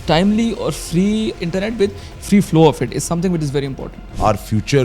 timely or free internet with free flow of it is something which is very important. Our future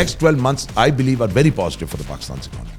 Next 12 months I believe are very positive for the Pakistan's economy.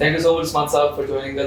Thank you so much, Usman Saab, for joining us.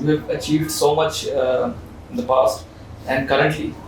You have achieved so much in the past and currently.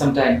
some time?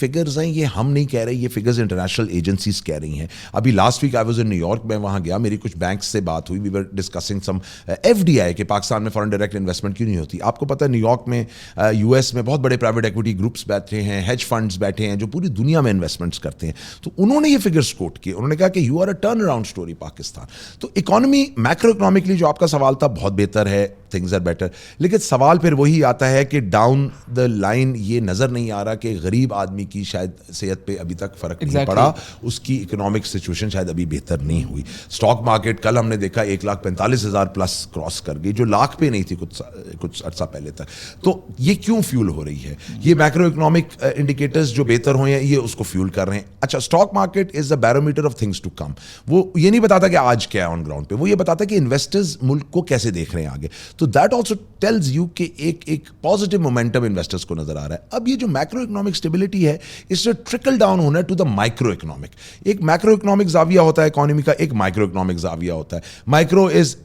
Figures ہیں یہ ہم نہیں کہہ رہے, یہ figures international agencies کہہ رہی ہیں. ابھی last week I was in New York, میں وہاں گیا, میری کچھ بینکس سے بات ہوئی, وی ور ڈسکسنگ سم FDI کہ پاکستان میں فارن ڈائریکٹ انویسٹمنٹ کیوں نہیں ہوتی. آپ کو پتہ ہے نیو یارک میں US میں بہت بڑے پرائیویٹ ایکویٹی گروپس بیٹھے ہیں, ہیج فنڈز بیٹھے ہیں جو پوری دنیا میں انویسٹمنٹس کرتے ہیں. تو انہوں نے یہ فگرز کوٹ کیے, انہوں نے کہا کہ you are a turn around story Pakistan. تو اکانومی میکرو اکنامکلی جو آپ کا سوال تھا بہت بہتر ہے, تھنگز آر بیٹر, لیکن سوال پھر وہی آتا ہے کہ ڈاؤن دا لائن یہ نظر نہیں آ رہا کہ غریب آدمی کی شاید صحت پہ ابھی تک فرق نہیں پڑا, اس کی اکنامک سچویشن شاید ابھی بہتر نہیں ہوئی. اسٹاک مارکیٹ کل ہم نے دیکھا 1,45,000 پلس کراس کر گئی, جو لاکھ پہ نہیں تھی کچھ عرصہ پہلے تک. تو یہ کیوں فیول ہو رہی ہے؟ یہ میکرو اکنامک انڈیکیٹرز جو بہتر ہوئے ہیں یہ اس کو فیول کر رہے ہیں. اچھا, stock market is the barometer of things to come. وہ یہ نہیں بتاتا کہ آج کیا ہے آن گراؤنڈ پہ, وہ یہ بتاتا کہ انویسٹرز ملک کو کیسے دیکھ رہے ہیں آگے. تو دیٹ آلسو ٹیلز یو کہ ایک پازیٹیو مومنٹم انویسٹرز کو نظر آ رہا ہے. اب یہ جو میکرو اکنامک اسٹیبلٹی ہے اس سے ٹرکل ڈاؤن ہونا ہے ٹو دا مائکرو اکنامک. ایک میکرو اکنامک زاویہ ہوتا ہے اکانومی کا, ایک مائکرو اکنامک زاویہ ہوتا ہے. مائکرو از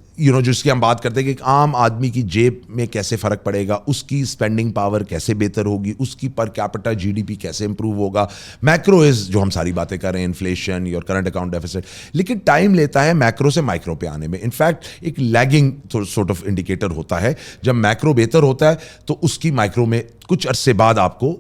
جس کی ہم بات کرتے ہیں کہ ایک عام آدمی کی جیب میں کیسے فرق پڑے گا, اس کی اسپینڈنگ پاور کیسے بہتر ہوگی, اس کی پر کیپٹا GDP کیسے امپروو ہوگا. میکرو از جو ہم ساری باتیں کر رہے ہیں, inflation, your current account deficit, لیکن ٹائم لیتا ہے میکرو سے مائکرو پہ آنے میں. انفیکٹ ایک لیگنگ سورٹ آف انڈیکیٹر ہوتا ہے. جب میکرو بہتر ہوتا ہے تو اس کی مائکرو میں کچھ عرصے بعد آپ کو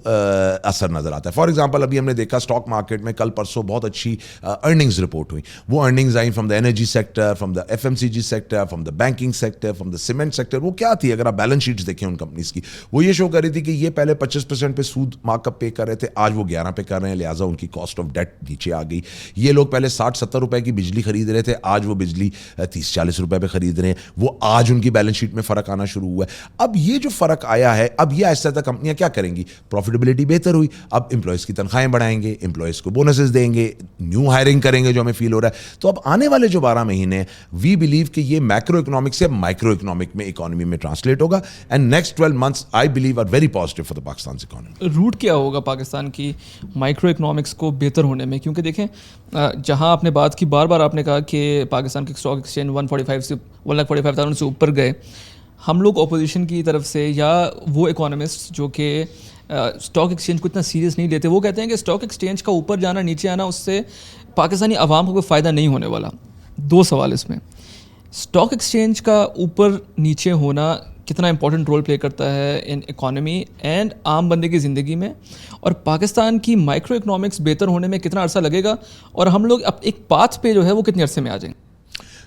اثر نظر آتا ہے. فار ایگزامپل ابھی ہم نے دیکھا اسٹاک مارکیٹ میں کل پرسوں بہت اچھی ارننگز رپورٹ ہوئی. وہ ارننگز آئیں from the energy sector, from the FMCG sector, from the banking sector, from the cement sector. وہ کیا تھی, اگر آپ بیلنس شیٹس دیکھیں ان کمپنیز کی, وہ یہ شو کر رہی تھی کہ یہ پہلے 25% پہ سود مارک اپ پے کر رہے تھے, آج وہ 11 پہ کر رہے ہیں, لہٰذا ان کی کاسٹ آف ڈیٹ نیچے آ گئی. یہ لوگ پہلے 60-70 روپے کی بجلی خرید رہے تھے, آج وہ بجلی 30-40 روپے پہ خرید رہے ہیں. وہ آج ان کی بیلنس شیٹ میں فرق آنا شروع ہوا ہے. اب یہ جو فرق آیا ہے, اب یہ آہستہ آہستہ کمپنیاں کیا کریں گی, پروفیٹیبلٹی بہتر ہوئی, اب امپلائیز کی تنخواہیں بڑھائیں گے, امپلائیز کو بونسز دیں گے, نیو ہائرنگ کریں گے جو ہمیں فیل ہو رہا ہے. تو اب آنے والے جو 12 مہینے وی بلیو کہ یہ میکرو اکنامک سے مائکرو اکنامک میں اکانومی میں ٹرانسلیٹ ہوگا, and next 12 months I believe are very positive for the Pakistan economy. Route کیا ہوگا پاکستان کی مائکرو اکنامکس کو بہتر ہونے میں؟ کیونکہ دیکھیں جہاں آپ نے بات کی, بار بار آپ نے کہا کہ پاکستان کے اسٹاک ایکسچینج 145 سے 1,45,000 سے اوپر گئے. ہم لوگ اپوزیشن کی طرف سے یا وہ اکانومسٹ جو کہ اسٹاک ایکسچینج کو اتنا سیریس نہیں لیتے, وہ کہتے ہیں کہ اسٹاک ایکسچینج کا اوپر جانا نیچے آنا اس سے پاکستانی عوام کو کوئی فائدہ نہیں ہونے والا. 2 سوال اس میں, اسٹاک ایکسچینج کا اوپر نیچے ہونا کتنا امپورٹنٹ رول پلے کرتا ہے ان اکانومی اینڈ عام بندے کی زندگی میں, اور پاکستان کی مائکرو اکنامکس بہتر ہونے میں کتنا عرصہ لگے گا, اور ہم لوگ اب ایک پاتھ پہ جو ہے وہ کتنے عرصے میں آ جائیں گے؟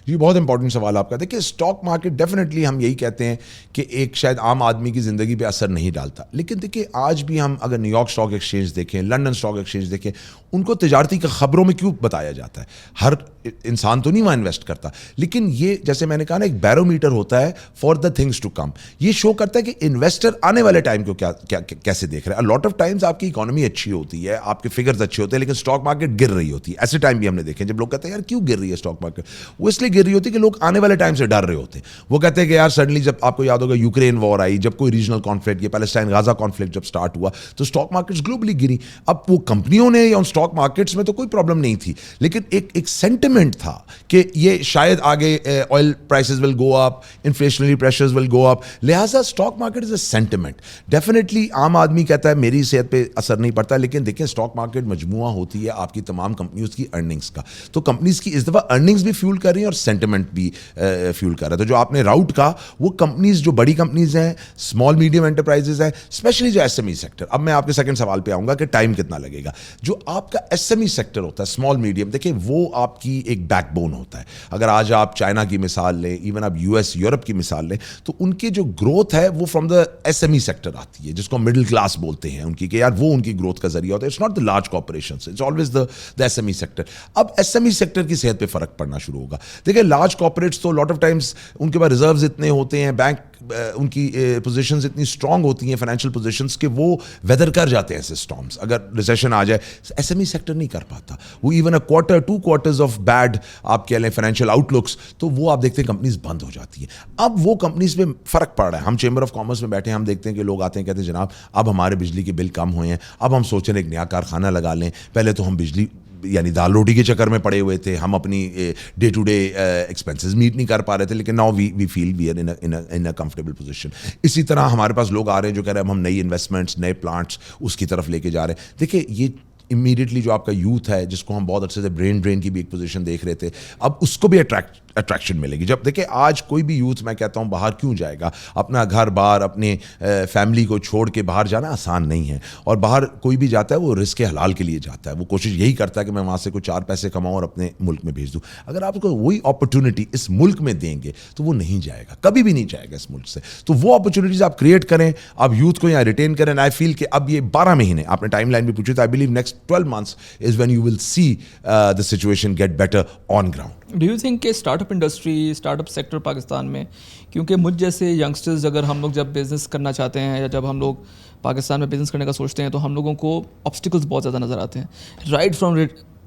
جی بہت امپورٹنٹ سوال آپ کا. دیکھیے اسٹاک مارکیٹ ڈیفینیٹلی ہم یہی کہتے ہیں کہ ایک شاید عام آدمی کی زندگی پہ اثر نہیں ڈالتا, لیکن دیکھیے آج بھی ہم اگر نیو یارک اسٹاک ایکسچینج دیکھیں, لنڈن اسٹاک ایکسچینج دیکھیں, ان کو تجارتی خبروں میں کیوں بتایا جاتا ہے؟ ہر انسان تو نہیں وہاں انویسٹ کرتا, لیکن یہ جیسے میں نے کہا نا ایک بیرومیٹر ہوتا ہے for the things to come. یہ شو کرتا ہے کہ انویسٹر آنے والے ٹائم کو کیسے دیکھ رہا ہے. لاٹ آف ٹائمز آپ کی اکانومی اچھی ہوتی ہے, آپ کے فگرز اچھے ہوتے ہیں, لیکن اسٹاک مارکیٹ گر رہی ہوتی ہے. ایسے ٹائم بھی ہم نے دیکھے جب لوگ کہتے ہیں یار کیوں گر رہی ہے اسٹاک مارکیٹ, وہ اس لیے گر رہی ہوتی ہے کہ لوگ آنے والے ٹائم سے ڈر رہے ہوتے ہیں. وہ کہتے ہیں کہ یار سڈنلی جب آپ کو یاد ہوگا یوکرین وار آئی, جب کوئی ریجنل کانفلکٹ, یہ پیلسٹائن غازہ کانفلکٹ جب سٹارٹ ہوا تو اسٹاک مارکیٹس گلوبلی گری. اب وہ کمپنیوں نے یا اسٹاک مارکیٹس میں تو کوئی پرابلم نہیں تھی, لیکن ایک سینٹیمنٹ تھا کہ یہ شاید آگے آئل پرائسز ول گو اپ, انفلیشنری پریشرز ول گو اپ, لہٰذا اسٹاک مارکیٹ از اے سینٹیمنٹ. ڈیفینیٹلی عام آدمی کہتا ہے میری صحت پہ اثر نہیں پڑتا, لیکن دیکھیں اسٹاک مارکیٹ مجموعہ ہوتی ہے آپ کی تمام کمپنیز کی ارننگس کا, تو کمپنیز کی اس دفعہ ارننگس بھی فیول کر رہی ہیں اور سینٹیمنٹ بھی فیول کر رہا ہے. تو جو آپ نے راؤٹ کا وہ کمپنیز جو بڑی کمپنیز ہیں, اسمال میڈیم انٹرپرائزز ہیں, اسپیشلی جو SME سیکٹر. اب میں آپ کے سیکنڈ سوال پہ آؤں گا کہ ٹائم کتنا لگے گا. جو آپ کا SME سیکٹر ہوتا ہے, اسمال میڈیم, دیکھیں وہ آپ کی ایک بیک بون ہوتا ہے. اگر آج آپ چائنا کی مثال لیں, ایون آپ US یورپ کی مثال لیں, تو ان کی جو گروتھ ہے وہ فرام دا SME سیکٹر آتی ہے, جس کو مڈل کلاس بولتے ہیں ان کی, کہ یار وہ ان کی گروتھ کا ذریعہ ہوتا ہے. It's not the large corporations, it's always the SME sector. اب SME سیکٹر کی صحت پہ فرق پڑنا شروع ہوگا. دیکھیں لارج کارپوریٹس تو لاٹ آف ٹائمز ان کے پاس ریزروز اتنے ہوتے ہیں, بینک ان کی پوزیشنز اتنی اسٹرانگ ہوتی ہیں, فائنینشیل پوزیشنز, کہ وہ ویدر کر جاتے ہیں ایسے اسٹارمز. اگر ریسیشن آ جائے, SME سیکٹر نہیں کر پاتا. وہ even a quarter 2 quarters of bad آپ کہہ لیں فائنینشیل آؤٹ لکس, تو وہ آپ دیکھتے ہیں کمپنیز بند ہو جاتی ہیں. اب وہ کمپنیز میں فرق پڑ رہا ہے. ہم چیمبر آف کامرس میں بیٹھے ہیں, ہم دیکھتے ہیں کہ لوگ آتے ہیں کہتے ہیں جناب اب ہمارے بجلی کے بل کم ہوئے ہیں, اب ہم سوچیں ایک نیا کارخانہ لگا لیں, پہلے تو ہم بجلی یعنی دال روٹی کے چکر میں پڑے ہوئے تھے, ہم اپنی day to day expenses meet نہیں کر پا رہے تھے, لیکن now we feel we are in a comfortable position. اسی طرح ہمارے پاس لوگ آ رہے ہیں جو کہہ رہے ہیں ہم نئی انویسٹمنٹس, نئے پلانٹس اس کی طرف لے کے جا رہے ہیں. دیکھیں یہ امیڈیٹلی جو آپ کا یوتھ ہے جس کو ہم بہت عرصے سے برین ڈرین کی بھی ایک پوزیشن دیکھ رہے تھے, اب اس کو بھی اٹریکشن ملے گی. جب دیکھیں آج کوئی بھی یوتھ میں کہتا ہوں باہر کیوں جائے گا, اپنا گھر بار اپنے فیملی کو چھوڑ کے باہر جانا آسان نہیں ہے, اور باہر کوئی بھی جاتا ہے وہ رزق حلال کے لیے جاتا ہے, وہ کوشش یہی کرتا ہے کہ میں وہاں سے کچھ 4 پیسے کماؤں اور اپنے ملک میں بھیج دوں. اگر آپ کو وہی اپرچونٹی اس ملک میں دیں گے تو وہ نہیں جائے گا, کبھی بھی نہیں جائے گا اس ملک سے. تو وہ اپرچونیٹیز آپ کریٹ کریں, آپ یوتھ کو یہاں ریٹین کریں. آئی فیل کہ اب یہ 12 مہینے آپ نے ٹائم لائن بھی پوچھی تو I believe next 12 months is when you will see the situation get better on ground. Do you think کہ startup industry, startup sector Pakistan میں, کیونکہ مجھ جیسے ینگسٹرز اگر ہم لوگ جب بزنس کرنا چاہتے ہیں یا جب ہم لوگ پاکستان میں بزنس کرنے کا سوچتے ہیں تو ہم لوگوں کو آبسٹیکلس بہت زیادہ نظر آتے ہیں, right from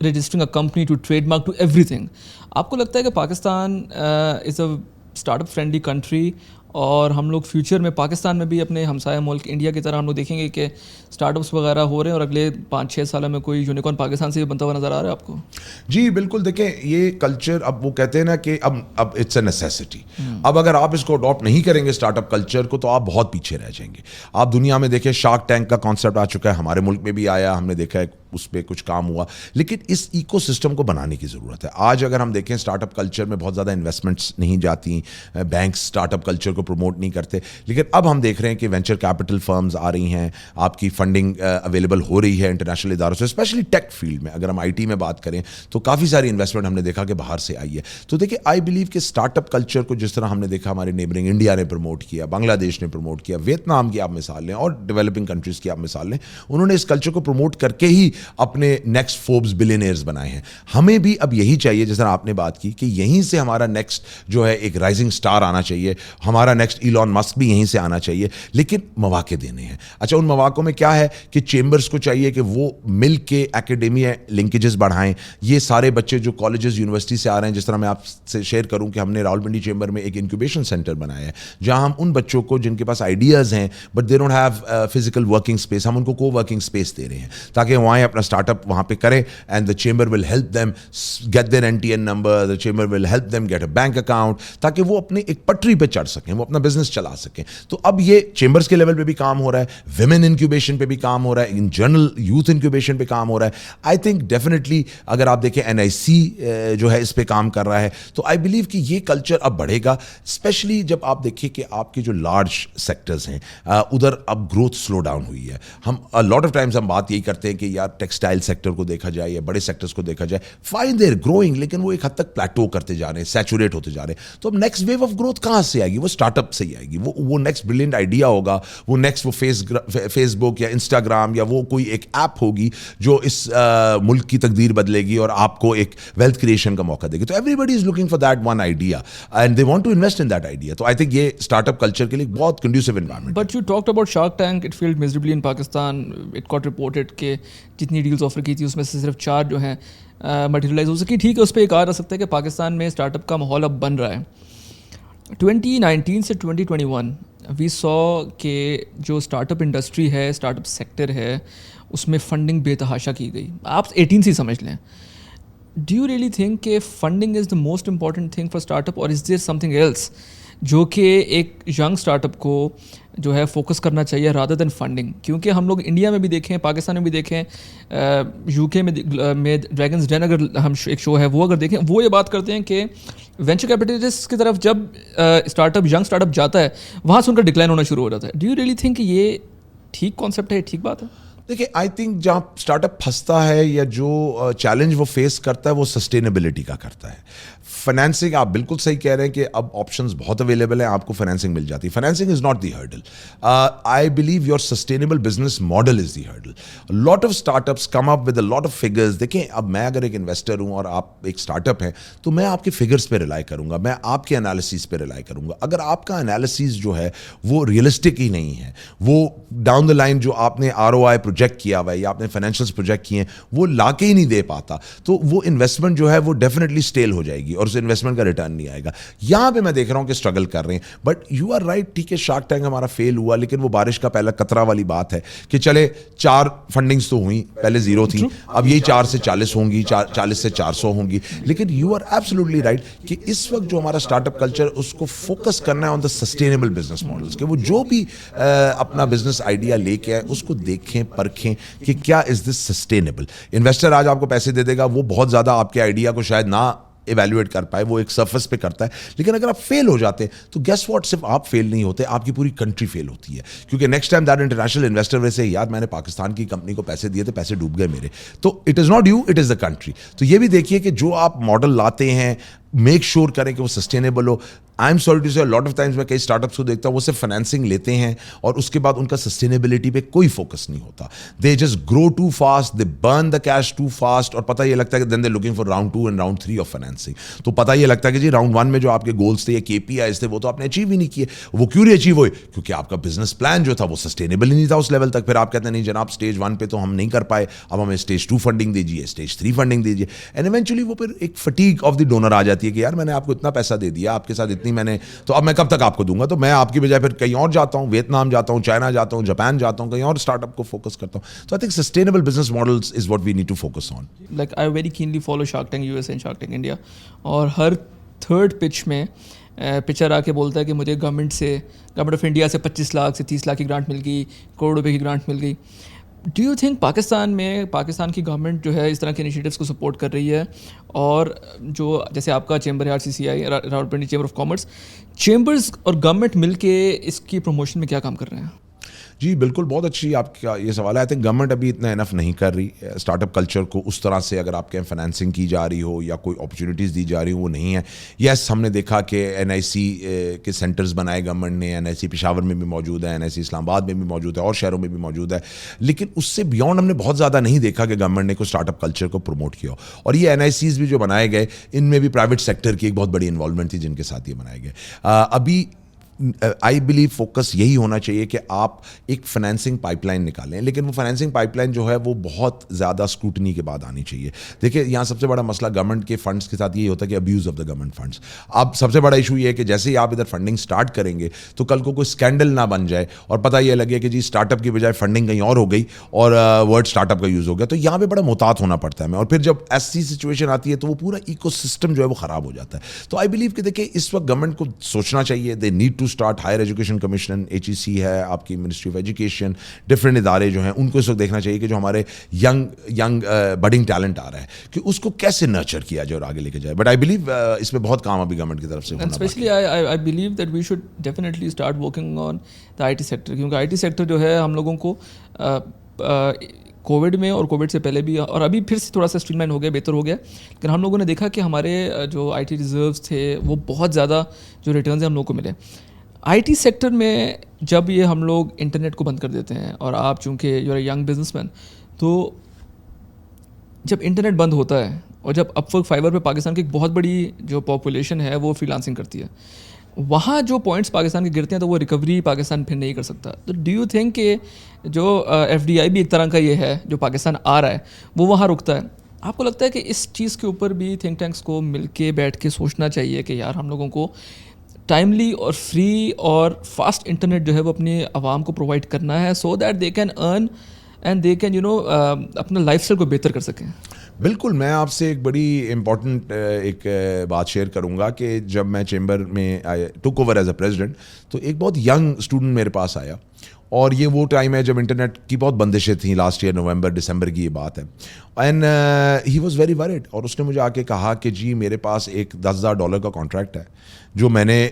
registering a company to trademark to everything. آپ کو لگتا ہے کہ Pakistan is a startup friendly country, اور ہم لوگ فیوچر میں پاکستان میں بھی اپنے ہمسایہ ملک انڈیا کی طرح ہم لوگ دیکھیں گے کہ اسٹارٹ اپس وغیرہ ہو رہے ہیں اور اگلے 5-6 سالوں میں کوئی یونیکارن پاکستان سے بھی بنتا ہوا نظر آ رہا ہے آپ کو؟ جی بالکل. دیکھیں یہ کلچر اب وہ کہتے ہیں نا کہ اب اٹس اے نیسیسٹی. اب اگر آپ اس کو اڈاپٹ نہیں کریں گے اسٹارٹ اپ کلچر کو تو آپ بہت پیچھے رہ جائیں گے. آپ دنیا میں دیکھیں شارک ٹینک کا کانسیپٹ آ چکا ہے, ہمارے ملک میں بھی آیا, ہم نے دیکھا ہے اس پہ کچھ کام ہوا, لیکن اس ایکو سسٹم کو بنانے کی ضرورت ہے. آج اگر ہم دیکھیں اسٹارٹ اپ کلچر میں بہت زیادہ انویسٹمنٹس نہیں جاتی, بینکس اسٹارٹ اپ کلچر کو پروموٹ نہیں کرتے, لیکن اب ہم دیکھ رہے ہیں کہ وینچر کیپٹل فرمز آ رہی ہیں, آپ کی فنڈنگ اویلیبل ہو رہی ہے انٹرنیشنل اداروں سے, اسپیشلی ٹیک فیلڈ میں. اگر ہم آئی ٹی میں بات کریں تو کافی ساری انویسٹمنٹ ہم نے دیکھا کہ باہر سے آئی ہے. تو دیکھیں آئی بلیو کہ اسٹارٹ اپ کلچر کو جس طرح ہم نے دیکھا ہمارے نیبرنگ انڈیا نے پروموٹ کیا, بنگلہ دیش نے پروموٹ کیا, ویتنام کی آپ مثال لیں اور ڈیولپنگ کنٹریز کی آپ مثال لیں, انہوں نے اس کلچر کو پروموٹ کر کے ہی اپنے نیکسٹ فوربس بلینئرز بنائے ہیں. ہمیں بھی اب یہی چاہیے جس طرح آپ نے بات کی کہ یہیں سے ہمارا نیکسٹ جو ہے ایک رائزنگ سٹار آنا چاہیے, ہمارا نیکسٹ ایلون مسک بھی یہیں سے آنا چاہیے, لیکن مواقع دینے ہیں. اچھا ان مواقعوں میں کیا ہے کہ چیمبرز کو چاہیے کہ وہ مل کے ایکیڈیمیا لنکیجز بڑھائیں. یہ سارے بچے جو کالجز یونیورسٹی سے آ رہے ہیں, جس طرح میں آپ سے شیئر کروں کہ ہم نے راولپنڈی چیمبر میں ایک انکیوبیشن سینٹر بنایا ہے جہاں ہم ان بچوں کو جن کے پاس آئیڈیاز ہیں but they don't have physical working space, ہم ان کو کو ورکنگ اسپیس دے رہے ہیں تاکہ وہ آئیں اپنا اسٹارٹ اپ وہاں پہ کریں, and the chamber will help them get their NTN number, the chamber will help them get a bank account, تاکہ وہ اپنے ایک پٹری پہ چڑھ سکیں, وہ اپنا بزنس چلا سکیں. تو اب یہ چیمبرز کے لیول پہ بھی کام ہو رہا ہے, ویمن انکیوبیشن پہ بھی کام ہو رہا ہے, ان جنرل یوتھ انکیوبیشن پہ کام ہو رہا ہے. آئی تھنک ڈیفینیٹلی اگر آپ دیکھیں NIC جو ہے اس پہ کام کر رہا ہے, تو آئی بلیو کہ یہ کلچر اب بڑھے گا, اسپیشلی جب آپ دیکھیں کہ آپ کے جو لارج سیکٹرز ہیں ادھر اب گروتھ سلو ڈاؤن ہوئی ہے. ہم لاٹ آف ٹائمز ہم بات یہی کرتے ہیں کہ یار ٹیکسٹائل سیکٹر کو دیکھا جائے یا بڑے سیکٹرز کو دیکھا جائے, فائن دے آر گروئنگ, لیکن وہ ایک حد تک پلیٹو کرتے جا رہے ہیں, سیچوریٹ ہوتے جا رہے ہیں. تو اب نیکسٹ ویو آف گروتھ کہاں سے آئے گی؟ وہ اسٹارٹ اپ سے ہی آئے گی. وہ نیکسٹ بریلینٹ آئیڈیا ہوگا, وہ نیکسٹ وہ فیس بک یا انسٹاگرام یا وہ کوئی ایک ایپ ہوگی جو اس ملک کی تقدیر بدلے گی اور آپ کو ایک ویلتھ کریشن کا موقع دے گی. تو everybody is looking for that one idea and they want to invest in that idea. تو آئی تھنک یہ اسٹارٹ اپ کلچر کے لیے بہت conducive environment. But you talked about Shark Tank, it failed miserably in Pakistan. It got reported کہ جتنی deals offer کی تھی اس میں سے صرف 4 جو ہیں مٹیریلائز ہو سکی. ٹھیک ہے, اس پہ ایک آ رہ سکتا ہے کہ پاکستان میں اسٹارٹ اپ کا ماحول اب بن رہا ہے. 2019 سے 2021 وی سو کہ جو اسٹارٹ اپ انڈسٹری ہے, اسٹارٹ اپ سیکٹر ہے, اس میں فنڈنگ بے تحاشا کی گئی. آپ 18 سے سمجھ لیں. ڈو یو ریئلی تھنک کہ funding is the most important thing for start up, اور از دیر سم تھنگ ایلس جو کہ ایک ینگ اسٹارٹ اپ کو جو ہے فوکس کرنا چاہیے رادر دین فنڈنگ؟ کیونکہ ہم لوگ انڈیا میں بھی دیکھیں, پاکستان میں بھی دیکھیں, UK میں ڈریگنز ڈین اگر ہم ایک شو ہے وہ اگر دیکھیں, وہ یہ بات کرتے ہیں کہ وینچر کیپٹلسٹ کی طرف جب start up young start up جاتا ہے وہاں سے ان کا ڈکلائن ہونا شروع ہو جاتا ہے. ڈو یو ریئلی تھنک کہ یہ ٹھیک کانسیپٹ ہے, ٹھیک بات ہے؟ دیکھیں آئی تھنک جہاں اسٹارٹ اپ پھنستا ہے یا جو چیلنج وہ فیس کرتا ہے وہ سسٹینیبلٹی کا کرتا ہے. فائنینسنگ آپ بالکل صحیح کہہ رہے ہیں کہ اب آپشنز بہت اویلیبل ہیں, آپ کو فائنینسنگ مل جاتی ہے. Financing is not the hurdle. I believe your sustainable business model is the hurdle. Lot of start ups come up with a lot of figures. دیکھیں اب میں اگر ایک انویسٹر ہوں اور آپ ایک اسٹارٹ اپ ہیں تو میں آپ کے فگرس پہ ریلائی کروں گا, میں آپ کے انالیسیز پہ ریلائی کروں گا. اگر آپ کا انالیسیز جو ہے وہ ریئلسٹک ہی نہیں ہے, وہ ڈاؤن دا لائن جو آپ نے ROI پروجیکٹ کیا ہوا ہے یا آپ نے فائنینشیلس پروجیکٹ کیے ہیں وہ لا کے ہی نہیں دے پاتا, تو وہ انویسٹمنٹ جو ہے وہ ڈیفینیٹلی اسٹیل ہو جائے گی. اور اس انویسٹمنٹ کا ریٹرن نہیں آئے گا. یہاں پہ میں دیکھ رہا ہوں کہ اسٹرگل کر رہے ہیں. بٹ یو آر رائٹ, ٹھیک ہے شارک ٹینک ہمارا فیل ہوا, لیکن وہ بارش کا پہلا قطرہ والی بات ہے کہ چلے 4 فنڈنگز تو ہوئی, پہلے 0 تھیں, اب یہ 4 سے 40 ہوں گی, 40 سے 400 ہوں گی. لیکن یو آر ایبسولوٹلی رائٹ کہ اس وقت جو ہمارا اسٹارٹ اپ کلچر, اس کو فوکس کرنا ہے آن دا سسٹینیبل بزنس ماڈلس, کہ وہ جو بھی اپنا بزنس آئیڈیا لے کے آئے اس کو دیکھیں پرکھیں کہ کیا از دس سسٹینیبل. انویسٹر آج آپ کو پیسے دے دے گا, وہ بہت زیادہ آپ کے آئیڈیا کو شاید نہ ایویلویٹ کر پائے, وہ ایک سرفس پہ کرتا ہے. لیکن اگر آپ فیل ہو جاتے ہیں تو گیس واٹ, صرف آپ فیل نہیں ہوتے, آپ کی پوری کنٹری فیل ہوتی ہے. کیونکہ next time that international investor ویسے یار میں نے پاکستان کی کمپنی کو پیسے دیے تھے, پیسے ڈوب گئے میرے. تو it is not you, it is the country. تو یہ بھی دیکھیے کہ جو آپ ماڈل لاتے ہیں میک شور کریں کہ وہ سسٹینیبل ہو. I am sorry to say lot of Times میں کئی اسٹارٹ اپس کو دیکھتا ہوں, وہ صرف فائنینسنگ لیتے ہیں اور اس کے بعد ان کا سسٹینیبلٹی پہ کوئی فوکس نہیں ہوتا. They just grow too fast, they burn the cash too fast, اور پتہ یہ لگتا ہے کہ then they looking for round 2 and round 3 of financing. تو پتہ یہ لگتا ہے کہ جی راؤنڈ 1 میں جو آپ کے گولس تھے یا KPIs تھے وہ تو آپ نے اچیو ہی نہیں کیے. وہ کیوں نہیں اچیو ہوئے؟ کیونکہ آپ کا بزنس پلان جو تھا وہ سسٹینیبل ہی نہیں تھا اس لیول تک. پھر آپ کہتے ہیں نہیں جناب اسٹیج 1 پہ تو ہم نہیں کر پائے, اب ہمیں اسٹیج 2 فنڈنگ دیجیے, اسٹیج 3 فنڈنگ دیجیے. اینڈ ایونچولی وہ پھر ایک فٹیگ آف دی ڈونر آ جاتی ہے کہ یار میں نے آپ کو اتنا پیسہ دے دیا, آپ کے ساتھ اتنی میں نے, تو اب میں کب تک آپ کو دوں گا. تو میں آپ کی بجائے پھر کہیں اور جاتا ہوں, ویتنام جاتا ہوں, چائنا جاتا ہوں, جاپان جاتا ہوں, کہیں اور اسٹارٹ اپ کو فوکس کرتا ہوں. تو I think sustainable business models is what we need to focus on. Like I very keenly follow Shark Tank USA and Shark Tank India, اور ہر تھرڈ پچ میں پچر آ کے بولتا ہے کہ مجھے گورنمنٹ آف انڈیا سے 25 لاکھ سے 30 لاکھ کی گرانٹ مل گئی, کروڑ روپے کی گرانٹ مل گئی. ڈو یو تھنک پاکستان کی گورنمنٹ جو ہے اس طرح کے انیشیٹیوس کو سپورٹ کر رہی ہے, اور جو جیسے آپ کا چیمبر ہے RCCI, Rawalpindi chamber of commerce, chambers اور گورنمنٹ مل کے اس کی پروموشن میں کیا کام کر رہے ہیں؟ جی بالکل, بہت اچھی آپ کا یہ سوال ہے. آئی تھنک گورنمنٹ ابھی اتنا انف نہیں کر رہی اسٹارٹ اپ کلچر کو اس طرح سے, اگر آپ کے فائنینسنگ کی جا رہی ہو یا کوئی اپرچونیٹیز دی جا رہی ہو وہ نہیں ہے. یس ہم نے دیکھا کہ NIC کے سینٹرز بنائے گورنمنٹ نے, NIC پشاور میں بھی موجود ہے, NIC اسلام آباد میں بھی موجود ہے, اور شہروں میں بھی موجود ہے. لیکن اس سے بیونڈ ہم نے بہت زیادہ نہیں دیکھا کہ گورنمنٹ نے کوئی اسٹارٹ اپ کلچر کو پروموٹ کیا ہو. اور یہ NICs بھی جو بنائے گئے ان میں بھی پرائیویٹ سیکٹر کی ایک بہت بڑی انوالومنٹ تھی جن کے ساتھ یہ بنائے گئے. ابھی آئی بلیو فوکس یہی ہونا چاہیے کہ آپ ایک فائنینسنگ پائپ لائن نکالیں, لیکن وہ فائنینسنگ پائپ لائن جو ہے وہ بہت زیادہ اسکروٹنی کے بعد آنی چاہیے. دیکھیں یہاں سب سے بڑا مسئلہ گورنمنٹ کے فنڈس کے ساتھ یہی ہوتا ہے کہ abuse of the government funds. اب سب سے بڑا ایشو یہ ہے کہ جیسے ہی آپ ادھر فنڈنگ اسٹارٹ کریں گے تو کل کو کوئی اسکینڈل نہ بن جائے اور پتہ یہ لگے کہ جی اسٹارٹ اپ کی بجائے فنڈنگ کہیں اور ہو گئی اور ورڈ اسٹارٹ اپ کا یوز ہو گیا. تو یہاں پہ بڑا محتاط ہونا پڑتا ہے ہمیں, اور پھر جب ایسی سچویشن آتی ہے تو وہ پورا ایکو سسٹم جو ہے وہ خراب ہو جاتا ہے. تو آئی بلیو کہ دیکھیں اس وقت گورنمنٹ کو سوچنا چاہیے, they need to start Higher Education Commission, HEC ہے آپ کی منسٹری آف ایجوکیشن, ڈفرینٹ ادارے جو ہیں ان کو اس وقت دیکھنا چاہیے کہ جو ہمارے ینگ بڈنگ ٹیلنٹ آ رہا ہے کہ اس کو کیسے نرچر کیا جائے اور آگے لے کے جائے. بٹ آئی بلیو اس میں بہت کام ابھی گورنمنٹ کی طرف سے ہونا ہے. Especially I believe that we should definitely start working on the IT sector, کیونکہ IT سیکٹر جو ہے ہم لوگوں کو کووڈ میں اور کووڈ سے پہلے بھی اور ابھی پھر سے تھوڑا سا اسٹریم لائن ہو گیا, بہتر ہو گیا. لیکن ہم لوگوں نے دیکھا کہ ہمارے جو IT ریزروز تھے وہ بہت زیادہ جو ریٹرنز ہیں ہم لوگوں کو ملے. IT سیکٹر میں جب یہ ہم لوگ انٹرنیٹ کو بند کر دیتے ہیں, اور آپ چونکہ you are a young businessman, تو جب انٹرنیٹ بند ہوتا ہے اور جب اپ ورک فائبر پہ پاکستان کی ایک بہت بڑی جو پاپولیشن ہے وہ فری لانسنگ کرتی ہے, وہاں جو پوائنٹس پاکستان کے گرتے ہیں تو وہ ریکوری پاکستان پھر نہیں کر سکتا. تو ڈو یو تھنک کہ جو FDI بھی ایک طرح کا یہ ہے جو پاکستان آ رہا ہے وہ وہاں رکتا ہے؟ آپ کو لگتا ہے کہ اس چیز کے اوپر بھی تھنک ٹینکس کو مل کے بیٹھ کے سوچنا چاہیے کہ یار ہم لوگوں کو ٹائملی اور فری اور فاسٹ انٹرنیٹ جو ہے وہ اپنی عوام کو پرووائڈ کرنا ہے, so that they can earn and they can اپنا لائف اسٹائل کو بہتر کر سکیں؟ بالکل, میں آپ سے ایک بڑی امپورٹنٹ ایک بات شیئر کروں گا کہ جب میں چیمبر میں ٹک اوور ایز اے پریزیڈنٹ تو ایک بہت ینگ اسٹوڈنٹ میرے پاس آیا, اور یہ وہ ٹائم ہے جب انٹرنیٹ کی بہت بندشیں تھیں, لاسٹ ایئر نومبر دسمبر کی یہ بات ہے. And he was very word, اور اس نے مجھے آ کے کہا کہ جی میرے پاس ایک $10,000 کا کانٹریکٹ ہے جو میں نے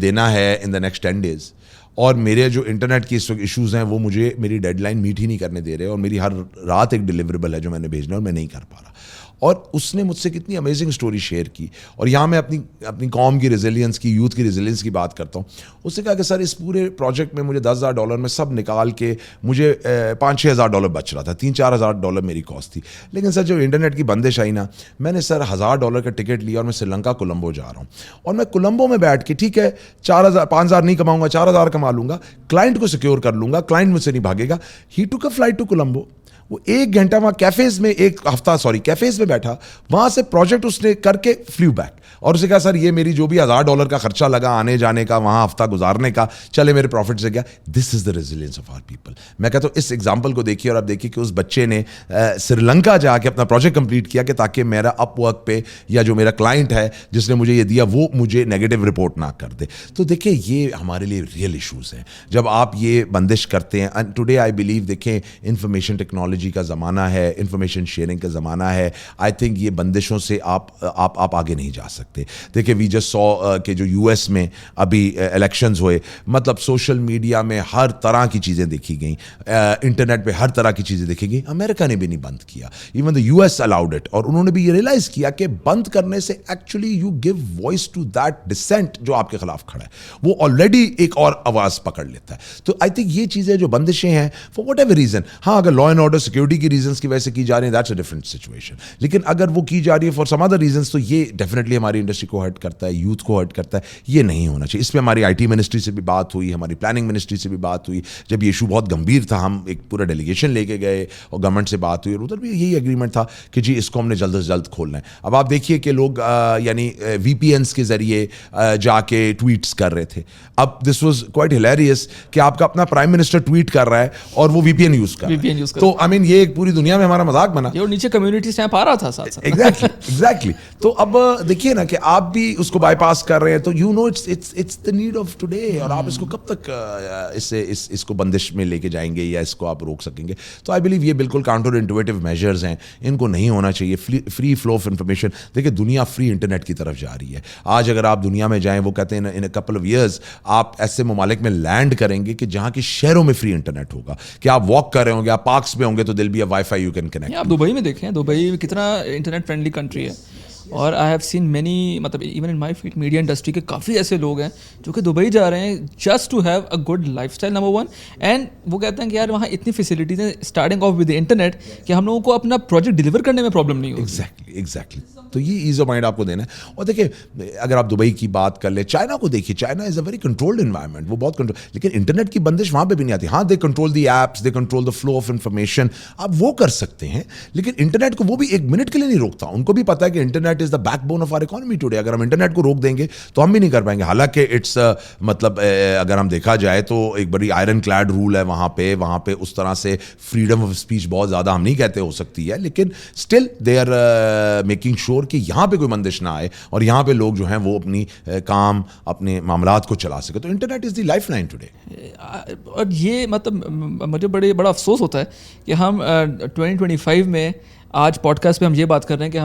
دینا ہے ان دا نیکسٹ 10 days, اور میرے جو انٹرنیٹ کی اس وقت ایشوز ہیں وہ مجھے میری ڈیڈ لائن میٹ ہی نہیں کرنے دے رہے, اور میری ہر رات ایک ڈیلیوریبل ہے جو میں نے بھیجنا ہے اور میں نہیں کر پا رہا. اور اس نے مجھ سے کتنی امیزنگ اسٹوری شیئر کی, اور یہاں میں اپنی قوم کی ریزیلینس کی, یوتھ کی ریزیلینس کی بات کرتا ہوں. اس نے کہا کہ سر اس پورے پروجیکٹ میں مجھے $10,000 میں سب نکال کے مجھے $5,000-6,000 بچ رہا تھا, $3,000-4,000 میری کاسٹ تھی. لیکن سر جب انٹرنیٹ کی بندش آئی نا, میں نے سر $1,000 کا ٹکٹ لیا اور میں سری لنکا کولمبو جا رہا ہوں, اور میں کولمبو میں بیٹھ کے ٹھیک ہے 5,000 نہیں کماؤں گا, 4,000 کما لوں گا, کلائنٹ کو سیکیور کر لوں گا, کلائنٹ مجھ سے نہیں بھاگے گا. ہی ٹوک اے فلائٹ ٹو کولمبو, وہ 1 گھنٹہ وہاں کیفیز میں بیٹھا, وہاں سے پروجیکٹ اس نے کر کے فلیو بیک, اور اسے کہا سر یہ میری جو بھی $1000 کا خرچہ لگا آنے جانے کا, وہاں ہفتہ گزارنے کا, چلے میرے پروفٹ سے گیا. دس از دا ریزیلینس آف آور پیپل. میں کہتا ہوں اس ایگزامپل کو دیکھیے, اور آپ دیکھیے کہ اس بچے نے سری لنکا جا کے اپنا پروجیکٹ کمپلیٹ کیا کہ تاکہ میرا اپ ورک پہ یا جو میرا کلائنٹ ہے جس نے مجھے یہ دیا وہ مجھے نیگیٹو رپورٹ نہ کر دے. تو دیکھیں یہ ہمارے لیے ریئل ایشوز ہیں جب آپ یہ بندش کرتے ہیں. اینڈ ٹوڈے آئی بلیو, دیکھیں انفارمیشن ٹیکنالوجی کا زمانہ ہے, انفارمیشن شیئرنگ کا زمانہ ہے. آئی تھنک یہ بندشوں سے آپ آگے نہیں جا سکتے. دیکھیں وی جسٹ سو کہ جو یو ایس میں ابھی الیکشنز ہوئے, مطلب سوشل میڈیا میں ہر طرح کی چیزیں دیکھی گئیں, انٹرنیٹ پہ ہر طرح کی چیزیں دیکھی گئیں. امریکہ نے بھی نہیں بند کیا, even the U S allowed it, اور انہوں نے بھی یہ ریئلائز کیا کہ بند کرنے سے actually you give voice to that dissent جو آپ کے خلاف کھڑا ہے, وہ آلریڈی ایک اور آواز پکڑ لیتا ہے. تو آئی تھنک یہ چیزیں جو بندشیں ہیں فار واٹ ایور ریزن, ہاں اگر لا اینڈ آرڈر سیکورٹی کی ریزنس کی وجہ سے کی جا رہی ہیں دیٹس اے ڈفرنٹ سچویشن, لیکن اگر وہ کی جا رہی ہے فار سم ادر ریزنس تو یہ ڈیفینیٹلی ہماری انڈسٹری کو ہرٹ کرتا ہے, یوتھ کو ہرٹ کرتا ہے. یہ نہیں ہونا چاہیے. اس پہ ہماری آئی ٹی منسٹری سے بھی بات ہوئی, ہماری پلاننگ منسٹری سے بھی بات ہوئی. جب یہ ایشو بہت گمبھیر تھا ہم ایک پورا ڈیلیگیشن لے کے گئے اور گورنمنٹ سے بات ہوئی, اور ادھر بھی یہی ایگریمنٹ تھا کہ جی اس کو ہم نے جلد از جلد کھولنا ہے. اب آپ دیکھیے کہ لوگ یعنی وی پی اینس کے ذریعے جا کے ٹویٹس کر رہے تھے. اب دس واز کوائٹ ہلیریس کہ آپ کا اپنا پرائم منسٹر ٹویٹ کر رہا ہے اور وہ وی پی این یوز کر رہا ہے. تو آئی مین یہ ایک پوری دنیا میں ہمارا مذاق بنا, اور نیچے کمیونٹی اسٹیمپ آ رہا تھا ساتھ ساتھ. ایگزیکٹلی. تو اب دیکھیے نا کہ آپ بھی اس کو بائی پاس کر رہے ہیں, تو you know it's the need of today, اور آپ اس کو کب تک اس کو بندش میں لے کے جائیں گے یا اس کو آپ روک سکیں گے. تو آئی بلیو یہ بالکل کاؤنٹر انٹویٹو میجرز ہیں, ان کو نہیں ہونا چاہیے. فری فلو آف انفارمیشن, دیکھیں دنیا فری انٹرنیٹ کی طرف جا رہی ہے. آج اگر آپ دنیا میں جائیں, وہ کہتے ہیں ان اے کپل آف ایئرز آپ ایسے ممالک میں لینڈ کریں گے کہ جہاں کے شہروں میں فری انٹرنیٹ ہوگا, کہ آپ واک کر رہے ہوں گے, آپ پارکس میں ہوں گے تو دل بھی wi fi you can connect. آپ دبئی میں دیکھیں, دبئی کتنا انٹرنیٹ فرینڈلی کنٹری ہے, اور آئی ہیو سین مینی, مطلب even in my field media industry کے کافی ایسے لوگ ہیں جو کہ دبئی جا رہے ہیں just to have a good lifestyle number 1. And وہ کہتے ہیں کہ یار وہاں اتنی فیسلٹیز ہیں اسٹارٹنگ آف ود انٹرنیٹ کہ ہم لوگوں کو اپنا پروجیکٹ ڈلیور کرنے میں پرابلم نہیں ہوگی. ایگزیکٹلی. تو یہ ایز آف مائنڈ آپ کو دینا ہے. اور دیکھیں اگر آپ دبئی کی بات کر لیں, چائنا کو دیکھیے, China is a very controlled environment, وہ بہت کنٹرول, لیکن انٹرنیٹ کی بندش وہاں پہ بھی نہیں آتی. ہاں they control the apps, they control the flow of information, آپ وہ کر سکتے ہیں, لیکن انٹرنیٹ کو وہ بھی 1 منٹ کے لیے نہیں روکتا. ان کو بھی پتا ہے کہ internet is the backbone of our economy today. اگر ہم انٹرنیٹ کو روک دیں گے تو ہم بھی نہیں کر پائیں گے. حالانکہ اٹس مطلب اگر ہم دیکھا جائے تو ایک بڑی آئرن کلیڈ رول ہے وہاں پہ اس طرح سے فریڈم آف اسپیچ بہت زیادہ ہم نہیں کہتے ہو سکتی ہے, لیکن still they are making sure کہ یہاں پہ کوئی بندش نہ آئے اور یہاں پہ لوگ جو ہیں وہ اپنی کام اپنے معاملات کو چلا سکے. تو internet is the life line today. اور یہ مطلب مجھے بڑا افسوس ہوتا ہے کہ ہم 2025 میں آج پوڈ کاسٹ پہ ہم یہ بات کر رہے ہیں کہ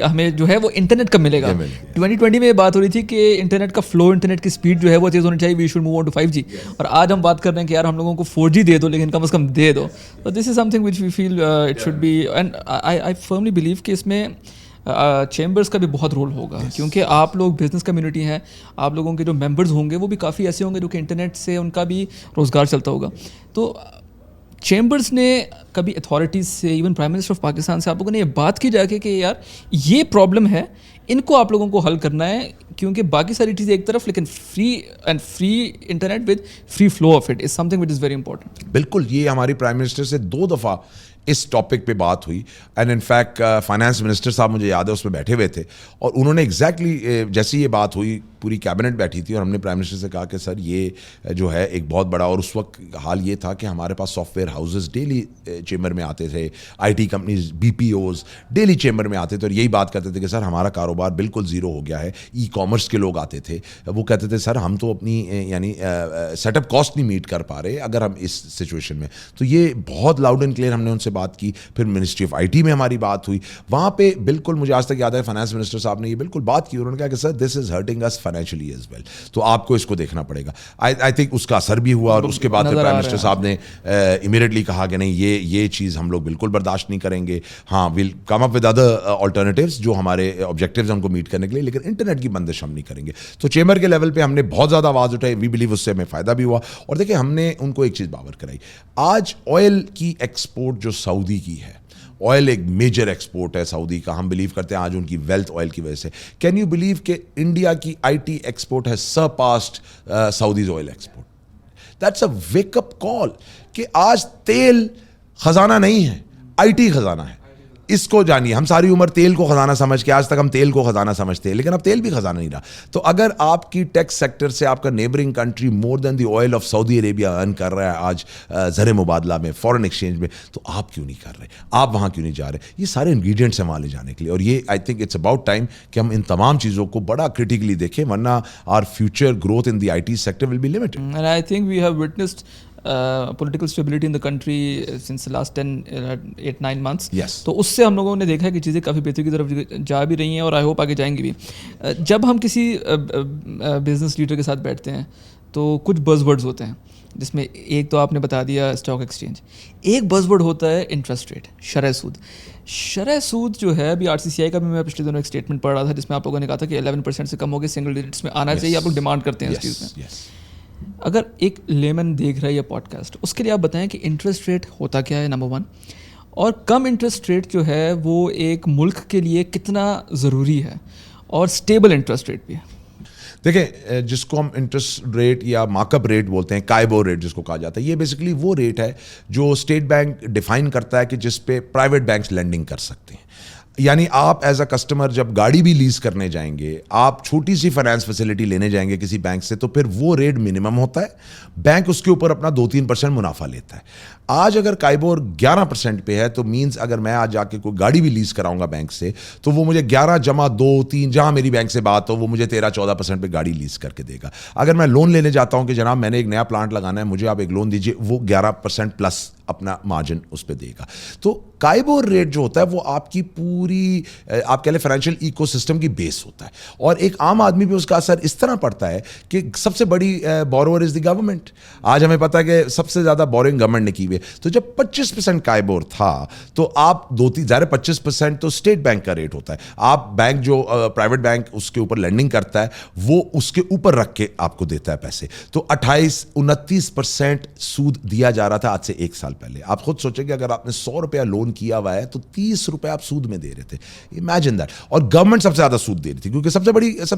ہمیں جو ہے وہ انٹرنیٹ کب ملے گا. 2020 میں یہ بات ہو رہی تھی کہ انٹرنیٹ کا فلو, انٹرنیٹ کی اسپیڈ جو ہے وہ تیز ہونی چاہیے, we should move on to 5G. اور آج ہم بات کر رہے ہیں کہ یار ہم لوگوں کو 4G دے دو, لیکن کم از کم دے دو. This is something which we feel it should be, and I firmly believe کہ اس میں چیمبرس کا بھی بہت رول ہوگا, کیونکہ آپ لوگ بزنس کمیونٹی ہیں, آپ لوگوں کے جو ممبرز ہوں گے وہ بھی کافی ایسے ہوں گے جو کہ انٹرنیٹ سے ان کا بھی روزگار چلتا ہوگا. تو چیمبرس نے کبھی اتھارٹیز سے, even prime minister of Pakistan سے آپ لوگوں نے یہ بات کی جا کے کہ یار یہ پرابلم ہے, ان کو آپ لوگوں کو حل کرنا ہے, کیونکہ باقی ساری چیزیں ایک طرف, لیکن free internet with free flow of it is something which is very important. بالکل, یہ ہماری پرائم منسٹر سے 2 دفعہ اس ٹاپک پہ بات ہوئی, and in fact finance minister صاحب مجھے یاد ہے اس میں بیٹھے ہوئے تھے, اور انہوں نے ایگزیکٹلی جیسی یہ بات ہوئی پوری کیبنٹ بیٹھی تھی, اور ہم نے پرائم منسٹر سے کہا کہ سر یہ جو ہے ایک بہت بڑا, اور اس وقت حال یہ تھا کہ ہمارے پاس software houses daily chamber میں آتے تھے, IT companies B P Os daily chamber میں آتے تھے, اور یہی بات کرتے تھے کہ سر ہمارا کاروبار بالکل زیرو ہو گیا ہے. ای کامرس کے لوگ آتے تھے, وہ کہتے تھے سر ہم تو اپنی یعنی سیٹ اپ کاسٹ نہیں میٹ کر پا رہے اگر ہم اس سچویشن میں. تو یہ بہت لاؤڈ اینڈ کلیئر ہم نے ان سے بات کی. پھر منسٹری آف آئی ٹی میں ہماری بات ہوئی, وہاں پہ بالکل مجھے آج تک یاد ہے فائنانس منسٹر صاحب نے یہ بالکل بات کی, انہوں نے کہا کہ sir this is hurting us financially as well, تو آپ کو اس کو دیکھنا پڑے گا. آئی تھنک اس کا اثر بھی ہوا, اور اس کے بعد پرائم منسٹر صاحب نے امیڈیٹلی کہا کہ نہیں یہ چیز ہم لوگ بالکل برداشت نہیں کریں گے. ہاں will come up with other alternatives جو ہمارے آبجیکٹیوز ہیں ان کو میٹ کرنے کے لیے, لیکن انٹرنیٹ کی بندش ہم نہیں کریں گے. تو چیمبر کے لیول پہ ہم نے بہت زیادہ آواز اٹھائی, وی بلیو اس سے ہمیں فائدہ بھی ہوا. اور دیکھیں ہم نے ان کو ایک چیز باور کرائی, آج آئل کی ایکسپورٹ جو سعودی کی ہے, آئل ایک میجر ایکسپورٹ ہے سعودی کا, ہم بلیو کرتے ہیں آج ان کی ویلتھ آئل کی وجہ سے. کین یو بلیو کہ انڈیا کی آئی ٹی ایکسپورٹ ہے surpassed Saudis oil export. That's a wake up call کہ آج تیل خزانہ نہیں ہے, IT خزانہ ہے, اس کو جانیے. ہم ساری عمر تیل کو خزانہ سمجھ کے, آج تک ہم تیل کو خزانہ سمجھتے ہیں, لیکن اب تیل بھی خزانہ نہیں رہا. تو اگر آپ کی ٹیکس سیکٹر سے آپ کا neighbouring country more than the oil of Saudi Arabia earn کر رہا ہے آج زر مبادلہ میں, فورن ایکسچینج میں, تو آپ کیوں نہیں کر رہے, آپ وہاں کیوں نہیں جا رہے؟ یہ سارے انگریڈینٹس ہیں وہاں لے جانے کے لیے, اور یہ I think it's about time کہ ہم ان تمام چیزوں کو بڑا کریٹیکلی دیکھیں, ورنہ our future growth in the IT sector will be limited. And I think we have witnessed political stability in the country since the last 8-9 months. Yes. تو اس سے ہم لوگوں نے دیکھا ہے کہ چیزیں کافی بہتری کی طرف جا بھی رہی ہیں, اور آئی ہوپ آگے جائیں گی بھی. جب ہم کسی بزنس لیڈر کے ساتھ بیٹھتے ہیں تو کچھ بز ورڈز ہوتے ہیں, جس میں ایک تو آپ نے بتا دیا اسٹاک ایکسچینج, ایک بز ورڈ ہوتا ہے انٹرسٹ ریٹ, شرح سود. شرح سود جو ہے, ابھی RCCI کا بھی میں پچھلے دنوں ایک اسٹیٹمنٹ پڑھ رہا تھا جس میں آپ لوگوں نے کہا تھا کہ 11% سے کم ہو گئے, سنگل ڈیجٹس میں آنا چاہیے, آپ لوگ ڈیمانڈ کرتے ہیں اس چیز میں. اگر ایک لیمن دیکھ رہا ہے یہ پوڈ کاسٹ, اس کے لیے آپ بتائیں کہ انٹرسٹ ریٹ ہوتا کیا ہے, نمبر 1, اور کم انٹرسٹ ریٹ جو ہے وہ ایک ملک کے لیے کتنا ضروری ہے, اور اسٹیبل انٹرسٹ ریٹ بھی ہے. دیکھیں, جس کو ہم انٹرسٹ ریٹ یا مارک اپ ریٹ بولتے ہیں, کائبور ریٹ جس کو کہا جاتا ہے, یہ بیسکلی وہ ریٹ ہے جو اسٹیٹ بینک ڈیفائن کرتا ہے کہ جس پہ پرائیویٹ بینکس لینڈنگ کر سکتے ہیں. یعنی آپ ایز اے کسٹمر جب گاڑی بھی لیز کرنے جائیں گے, آپ چھوٹی سی فائنانس فیسلٹی لینے جائیں گے کسی بینک سے, تو پھر وہ ریٹ منیمم ہوتا ہے, بینک اس کے اوپر اپنا 2-3% منافع لیتا ہے. آج اگر کائبور 11% پہ ہے تو مینس اگر میں آج جا کے کوئی گاڑی بھی لیز کراؤں گا بینک سے, تو وہ مجھے 11 جمع 2-3 جہاں میری بینک سے بات ہو, وہ مجھے 13-14% پہ گاڑی لیز کر کے دے گا. اگر میں لون لینے جاتا ہوں کہ جناب میں نے ایک نیا پلانٹ لگانا ہے, مجھے آپ ایک لون دیجیے, وہ 11% پلس اپنا مارجن اس پہ دے گا. تو کائبور ریٹ جو ہوتا ہے وہ آپ کی پوری آپ کہہ لیں فائنینشیل ایکو سسٹم کی بیس ہوتا ہے, اور ایک عام آدمی پہ اس کا اثر اس طرح پڑتا ہے کہ سب سے بڑی بورور از دی گورنمنٹ. آج ہمیں پتا ہے کہ سب سے زیادہ بورنگ گورنمنٹ نے کی ہوئی ہے. تو جب 25% کائبور تھا تو آپ 25% تو اسٹیٹ بینک کا ریٹ ہوتا ہے, آپ بینک جو پرائیویٹ بینک اس کے اوپر لینڈنگ کرتا ہے وہ اس کے اوپر رکھ کے آپ کو دیتا ہے پیسے. تو 28-29% سود دیا جا رہا تھا آج سے 1 سال پہلے. آپ خود سوچیں کہ اگر آپ نے 100 روپیہ لون کیا ہوا ہے تو 30 روپے آپ سود میں دے رہے تھے. Imagine that. اور گورنمنٹ سب سے زیادہ سود دے رہی تھی, کیونکہ سب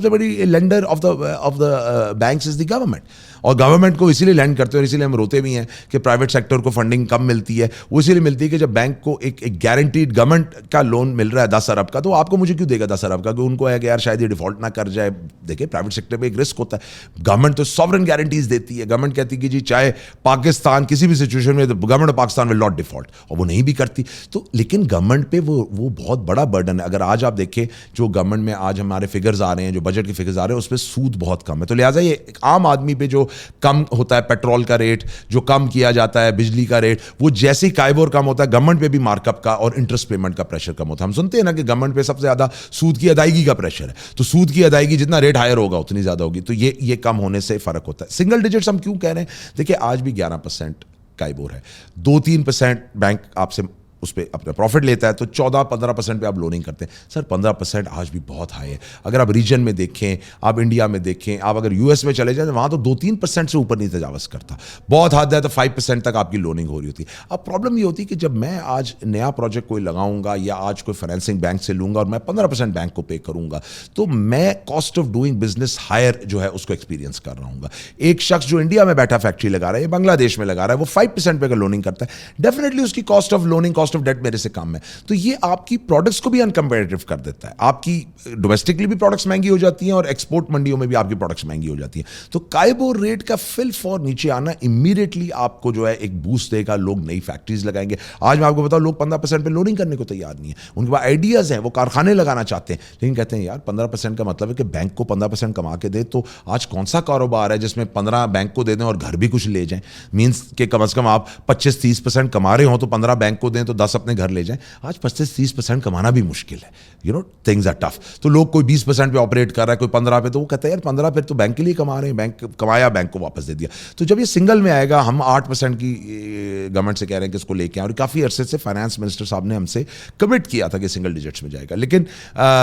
سے بڑی lander of the banks is the government. اور گورنمنٹ کو اسی لیے لینڈ کرتے ہیں, اور اسی لیے ہم روتے بھی ہیں کہ پرائیویٹ سیکٹر کو فنڈنگ کم ملتی ہے. وہ اسی لیے ملتی ہے کہ جب بینک کو ایک گارنٹیڈ گورنمنٹ کا لون مل رہا ہے 10 ارب کا, تو آپ کو مجھے کیوں دے گا 10 ارب کا, کہ ان کو ہے کہ یار شاید یہ ڈیفالٹ نہ کر جائے. دیکھیں پرائیویٹ سیکٹر میں ایک رسک ہوتا ہے. گورنمنٹ تو سوورن گارنٹیز دیتی ہے, گورنمنٹ کہتی ہے کہ جی چاہے پاکستان کسی بھی سچویشن میں government of Pakistan will not default, اور وہ نہیں بھی کرتی. تو لیکن گورنمنٹ پہ وہ بہت بڑا برڈن ہے. اگر آج آپ دیکھیں جو گورنمنٹ میں آج ہمارے فگرز آ رہے ہیں, جو بجٹ کے فگرز آ رہے ہیں, اس پہ سود بہت کم ہے. تو لہٰذا یہ عام آدمی پہ جو کم ہوتا ہے پیٹرول کا ریٹ, جو کم کیا جاتا ہے بجلی کا ریٹ, وہ جیسے ہی کائبور کم ہوتا ہے گورنمنٹ پہ بھی مارک اپ کا اور انٹرسٹ پیمنٹ کا پریشر کم ہوتا ہے. ہم سنتے ہیں نا کہ گورنمنٹ پہ سب سے زیادہ سود کی ادائیگی کا پریشر ہے, تو سود کی ادائیگی جتنا ریٹ ہائر ہوگا اتنی زیادہ ہوگی. تو یہ کم ہونے سے فرق ہوتا ہے. سنگل ڈیجٹس ہم کیوں کہہ رہے ہیں؟ دیکھیں آج بھی 11% کائبور ہے, 2-3% بینک آپ سے اس پہ اپنا پروفٹ لیتا ہے, تو 14-15% پہ آپ لوننگ کرتے ہیں. سر 15% آج بھی بہت ہائی ہے. اگر آپ ریجن میں دیکھیں, آپ انڈیا میں دیکھیں, آپ اگر US میں چلے جائیں, وہاں تو 2-3% سے اوپر نہیں تجاوز کرتا. بہت حد ہے تو 5% تک آپ کی لوننگ ہو رہی ہوتی ہے. اب پرابلم یہ ہوتی ہے کہ جب میں آج نیا پروجیکٹ کوئی لگاؤں گا یا آج کوئی فائنینسنگ بینک سے لوں گا اور میں 15% بینک کو پے کروں گا, تو میں cost of doing business higher جو ہے اس کو ایکسپیرینس کر رہا ہوں گا. ایک شخص جو انڈیا میں بیٹھا فیکٹری لگا رہا ہے یا بنگلہ دیش میں لگا رہا ہے, وہ 5% پہ اگر لوننگ کرتا ہے, ڈیفینیٹلی اس کی cost of living, cost of debt میرے سے کم ہے. تو یہ آپ کی پروڈکٹس کو بھی انکمپیٹیٹو کر دیتا ہے. آپ کی ڈومیسٹکلی بھی پروڈکٹس مہنگی ہو جاتی ہیں اور ایکسپورٹ منڈیوں میں بھی آپ کی پروڈکٹس مہنگی ہو جاتی ہیں. تو کائبور ریٹ کا فل فور نیچے آنا امیڈیٹلی آپ کو جو ہے ایک بوسٹ دے گا. لوگ نئی فیکٹریز لگائیں گے. آج میں آپ کو بتاؤں, لوگ 15% پہ لوننگ کرنے کو تیار نہیں ہے. ان کے پاس آئیڈیاز ہیں, وہ کارخانے لگانا چاہتے ہیں, لیکن کہتے ہیں یار 15% کا مطلب ہے کہ بینک کو 15% کما کے دے. تو آج کون سا کاروبار ہے جس میں 15 بینک کو دے دیں اور گھر بھی کچھ لے جائیں؟ مینس کہ کم از کم آپ 25-30% کما رہے ہوں تو 15 بینک کو دیں تو 10 اپنے گھر لے جائیں. آج 25-30% کمانا بھی مشکل ہے. Things are tough. تو لوگ کوئی 20% پہ آپریٹ کر رہا ہے, کوئی 15 پہ, تو وہ کہتے ہیں یار 15 پہ تو بینک کے لیے کما رہے ہیں, بینک کمایا, بینک کو واپس دے دیا. تو جب یہ سنگل میں آئے گا, ہم 8% کی گورنمنٹ سے کہہ رہے ہیں کہ اس کو لے کے آئیں, اور کافی عرصے سے فائنانس منسٹر صاحب نے ہم سے کمٹ کیا تھا کہ سنگل ڈیجٹس میں جائے گا. لیکن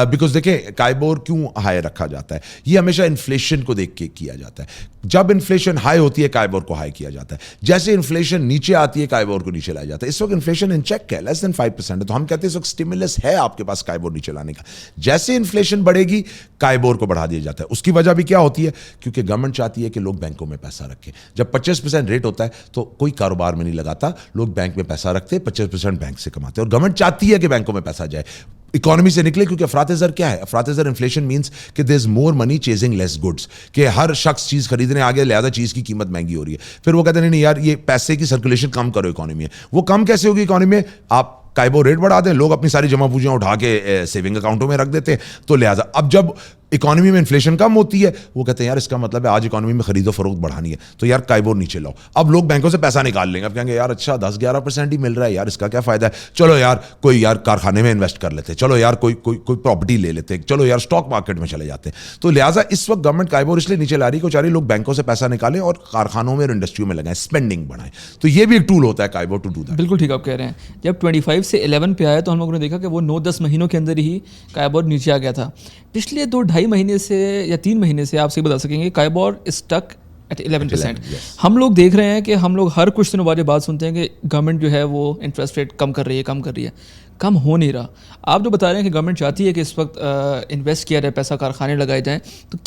بیکاز دیکھیں کائبور کیوں ہائی رکھا جاتا ہے, یہ ہمیشہ انفلیشن کو دیکھ کے کیا جاتا ہے. جب انفلیشن ہائی ہوتی ہے کائبور کو ہائی کیا جاتا ہے, جیسے انفلیشن نیچے آتی ہے کائبور کو نیچے لایا جاتا ہے. اس وقت انفلیشن ان چیک چیک ہے, لیس دین 5% ہے. تو ہم کہتے ہیں اس وقت اسٹیمولس ہے آپ کے پاس کائبور نیچے لانے کا. جیسے انفلیشن بڑھے گی کائبور کو بڑھا دیا جاتا ہے. اس کی وجہ بھی کیا ہوتی ہے, کیونکہ گورنمنٹ چاہتی ہے کہ لوگ بینکوں میں پیسہ رکھیں. جب 25% ریٹ ہوتا ہے تو کوئی کاروبار میں نہیں لگاتا, لوگ بینک میں پیسہ رکھتے, 25% بینک سے کماتے ہیں. اور گورنمنٹ چاہتی ہے کہ بینکوں میں پیسہ جائے, اکانومی سے نکلے, کیونکہ افراط زر کیا ہے, افراط زر انفلیشن مینس کہ دیر از مور منی چیزنگ لیس گڈس, کہ ہر شخص چیز خریدنے آگے, لہذا چیز کی قیمت مہنگی ہو رہی ہے. پھر وہ کہتے ہیں نہیں یار یہ پیسے کی سرکولیشن کم کرو اکانومی میں. وہ کم کیسے ہوگی اکانومی میں, آپ کائبور ریٹ بڑھا دیں, لوگ اپنی ساری جمع پوجیاں اٹھا کے سیونگ اکاؤنٹوں میں رکھ دیتے ہیں. تو لہٰذا اب جب اکانومی میں انفلیشن کم ہوتی ہے, وہ کہتے ہیں یار اس کا مطلب ہے آج اکانومی میں خرید و فروخت بڑھانی ہے, تو یار کائبور نیچے لاؤ. اب لوگ بینکوں سے پیسہ نکال لیں گے, اب کہیں گے یار اچھا 10-11% ہی مل رہا ہے یار, اس کا کیا فائدہ ہے, چلو یار کوئی یار کارخانے میں انویسٹ کر لیتے, چلو یار کوئی پراپرٹی لے لیتے, چلو یار اسٹاک مارکیٹ میں چلے جاتے ہیں. تو لہٰذا اس وقت گورنمنٹ کائبور اس لیے نیچے لا رہی ہے کہ چاہ رہی لوگ بینکوں سے پیسہ نکالیں اور کارخانوں میں اور انڈسٹریوں میں لگائیں, اسپینڈنگ بڑھائیں. تو یہ بھی ایک ٹول ہوتا ہے کائبور ٹو ڈو دیٹ. بالکل ٹھیک آپ کہہ رہے ہیں. جب 25 سے 11 پہ آیا تو ہم لوگوں نے دیکھا کہ وہ 9-10 مہینوں کے اندر ہی کائبور نیچے آ گیا تھا. پچھلے 2-2.5 مہینے سے یا 3 مہینے سے آپ سے بتا سکیں گے کائبور اسٹک ایٹ 11%. ہم لوگ دیکھ رہے ہیں کہ ہم لوگ ہر کچھ دنوں بعد بات سنتے ہیں کہ گورنمنٹ جو ہے وہ انٹرسٹ ریٹ کم کر رہی ہے, کم ہو نہیں رہا. آپ جو بتا رہے ہیں کہ گورنمنٹ چاہتی ہے کہ اس وقت انویسٹ کیا جائے, پیسہ کارخانے لگائے جائیں, تو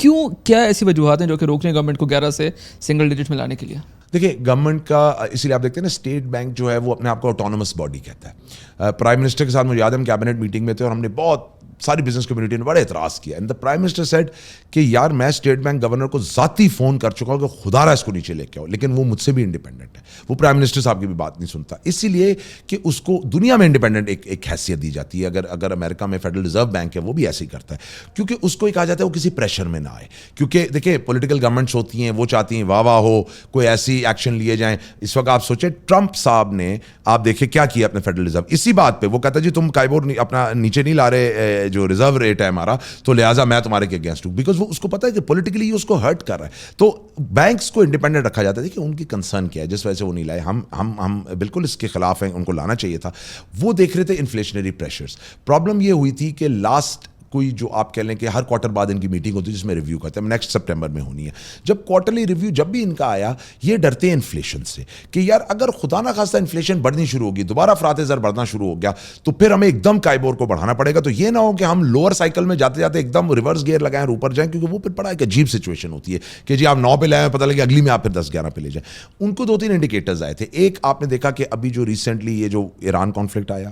کیا ایسی وجوہات ہیں جو کہ روک رہے ہیں گورنمنٹ کو 11 سے سنگل ڈیجٹ میں لانے کے لیے؟ دیکھیے گورنمنٹ کا, اسی لیے آپ دیکھتے ہیں نا اسٹیٹ بینک جو ہے وہ اپنے آپ کو آٹونومس باڈی کہتا ہے. پرائم منسٹر کے ساتھ مجھے یاد ہے ہم کیبنٹ میٹنگ میں تھے اور ہم نے بہت ساری بزنس کمیونٹی نے بڑے اعتراض کیا. And the prime minister said کہ یار میں اسٹیٹ بینک گورنر کو ذاتی فون کر چکا ہوں کہ خدا را اس کو نیچے لے کے آؤ, لیکن وہ مجھ سے بھی انڈیپینڈنٹ ہے. وہ پرائم منسٹر صاحب کی بھی بات نہیں سنتا, اسی لیے کہ اس کو دنیا میں انڈیپینڈنٹ ایک حیثیت دی جاتی ہے. اگر امریکہ میں فیڈرل ریزرو بینک ہے وہ بھی ایسے ہی کرتا ہے, کیونکہ اس کو یہ کہا جاتا ہے وہ کسی پریشر میں نہ آئے. کیونکہ دیکھیں پولیٹیکل گورنمنٹس ہوتی ہیں, وہ چاہتی ہیں واہ ہو, کوئی ایسی ایکشن لیے جائیں. اس وقت آپ سوچیں ٹرمپ صاحب نے آپ دیکھیں کیا کیا اپنے فیڈرل ریزرو, اسی بات پہ وہ کہتا ہے جی تم کائبور اپنا نیچے نہیں لا رہے جو ریزرو ریٹ ہے ہمارا, تو لہٰذا میں تمہارے کے اگینسٹ ہوں, بیکاز وہ اس کو پتا ہے کہ پولیٹیکلی اس کو ہرٹ کر رہا ہے. تو بینکس کو انڈیپینڈنٹ رکھا جاتا ہے کہ ان کی کنسرن کیا ہے, جس وجہ سے وہ نہیں لائے. ہم بالکل اس کے خلاف ہیں, ان کو لانا چاہیے تھا. وہ دیکھ رہے تھے انفلیشنری پریشرز. پرابلم یہ ہوئی تھی کہ لاسٹ کوئی جو آپ کہہ لیں کہ ہر کوارٹر بعد ان کی میٹنگ ہوتی ہے جس میں ریویو کرتے ہیں, نیکسٹ سپٹمبر میں ہونی ہے. جب کوارٹرلی ریویو جب بھی ان کا آیا, یہ ڈرتے ہیں انفلیشن سے کہ یار اگر خدا نہ خواستہ انفلیشن بڑھنی شروع ہوگی, دوبارہ افراط زر بڑھنا شروع ہو گیا, تو پھر ہمیں ایک دم کائبور کو بڑھانا پڑے گا. تو یہ نہ ہو کہ ہم لوور سائیکل میں جاتے جاتے ایک دم ریورس گیئر لگائیں اور اوپر جائیں, کیونکہ وہ پھر بڑا ایک عجیب سچویشن ہوتی ہے کہ جی آپ 9 پہ لائیں, پتہ لگے اگلی میں آپ پھر 10-11 پہ لے جائیں. ان کو 2-3 انڈیکیٹرز آئے تھے. ایک آپ نے دیکھا کہ ابھی جو ریسنٹلی یہ جو ایران کانفلکٹ آیا,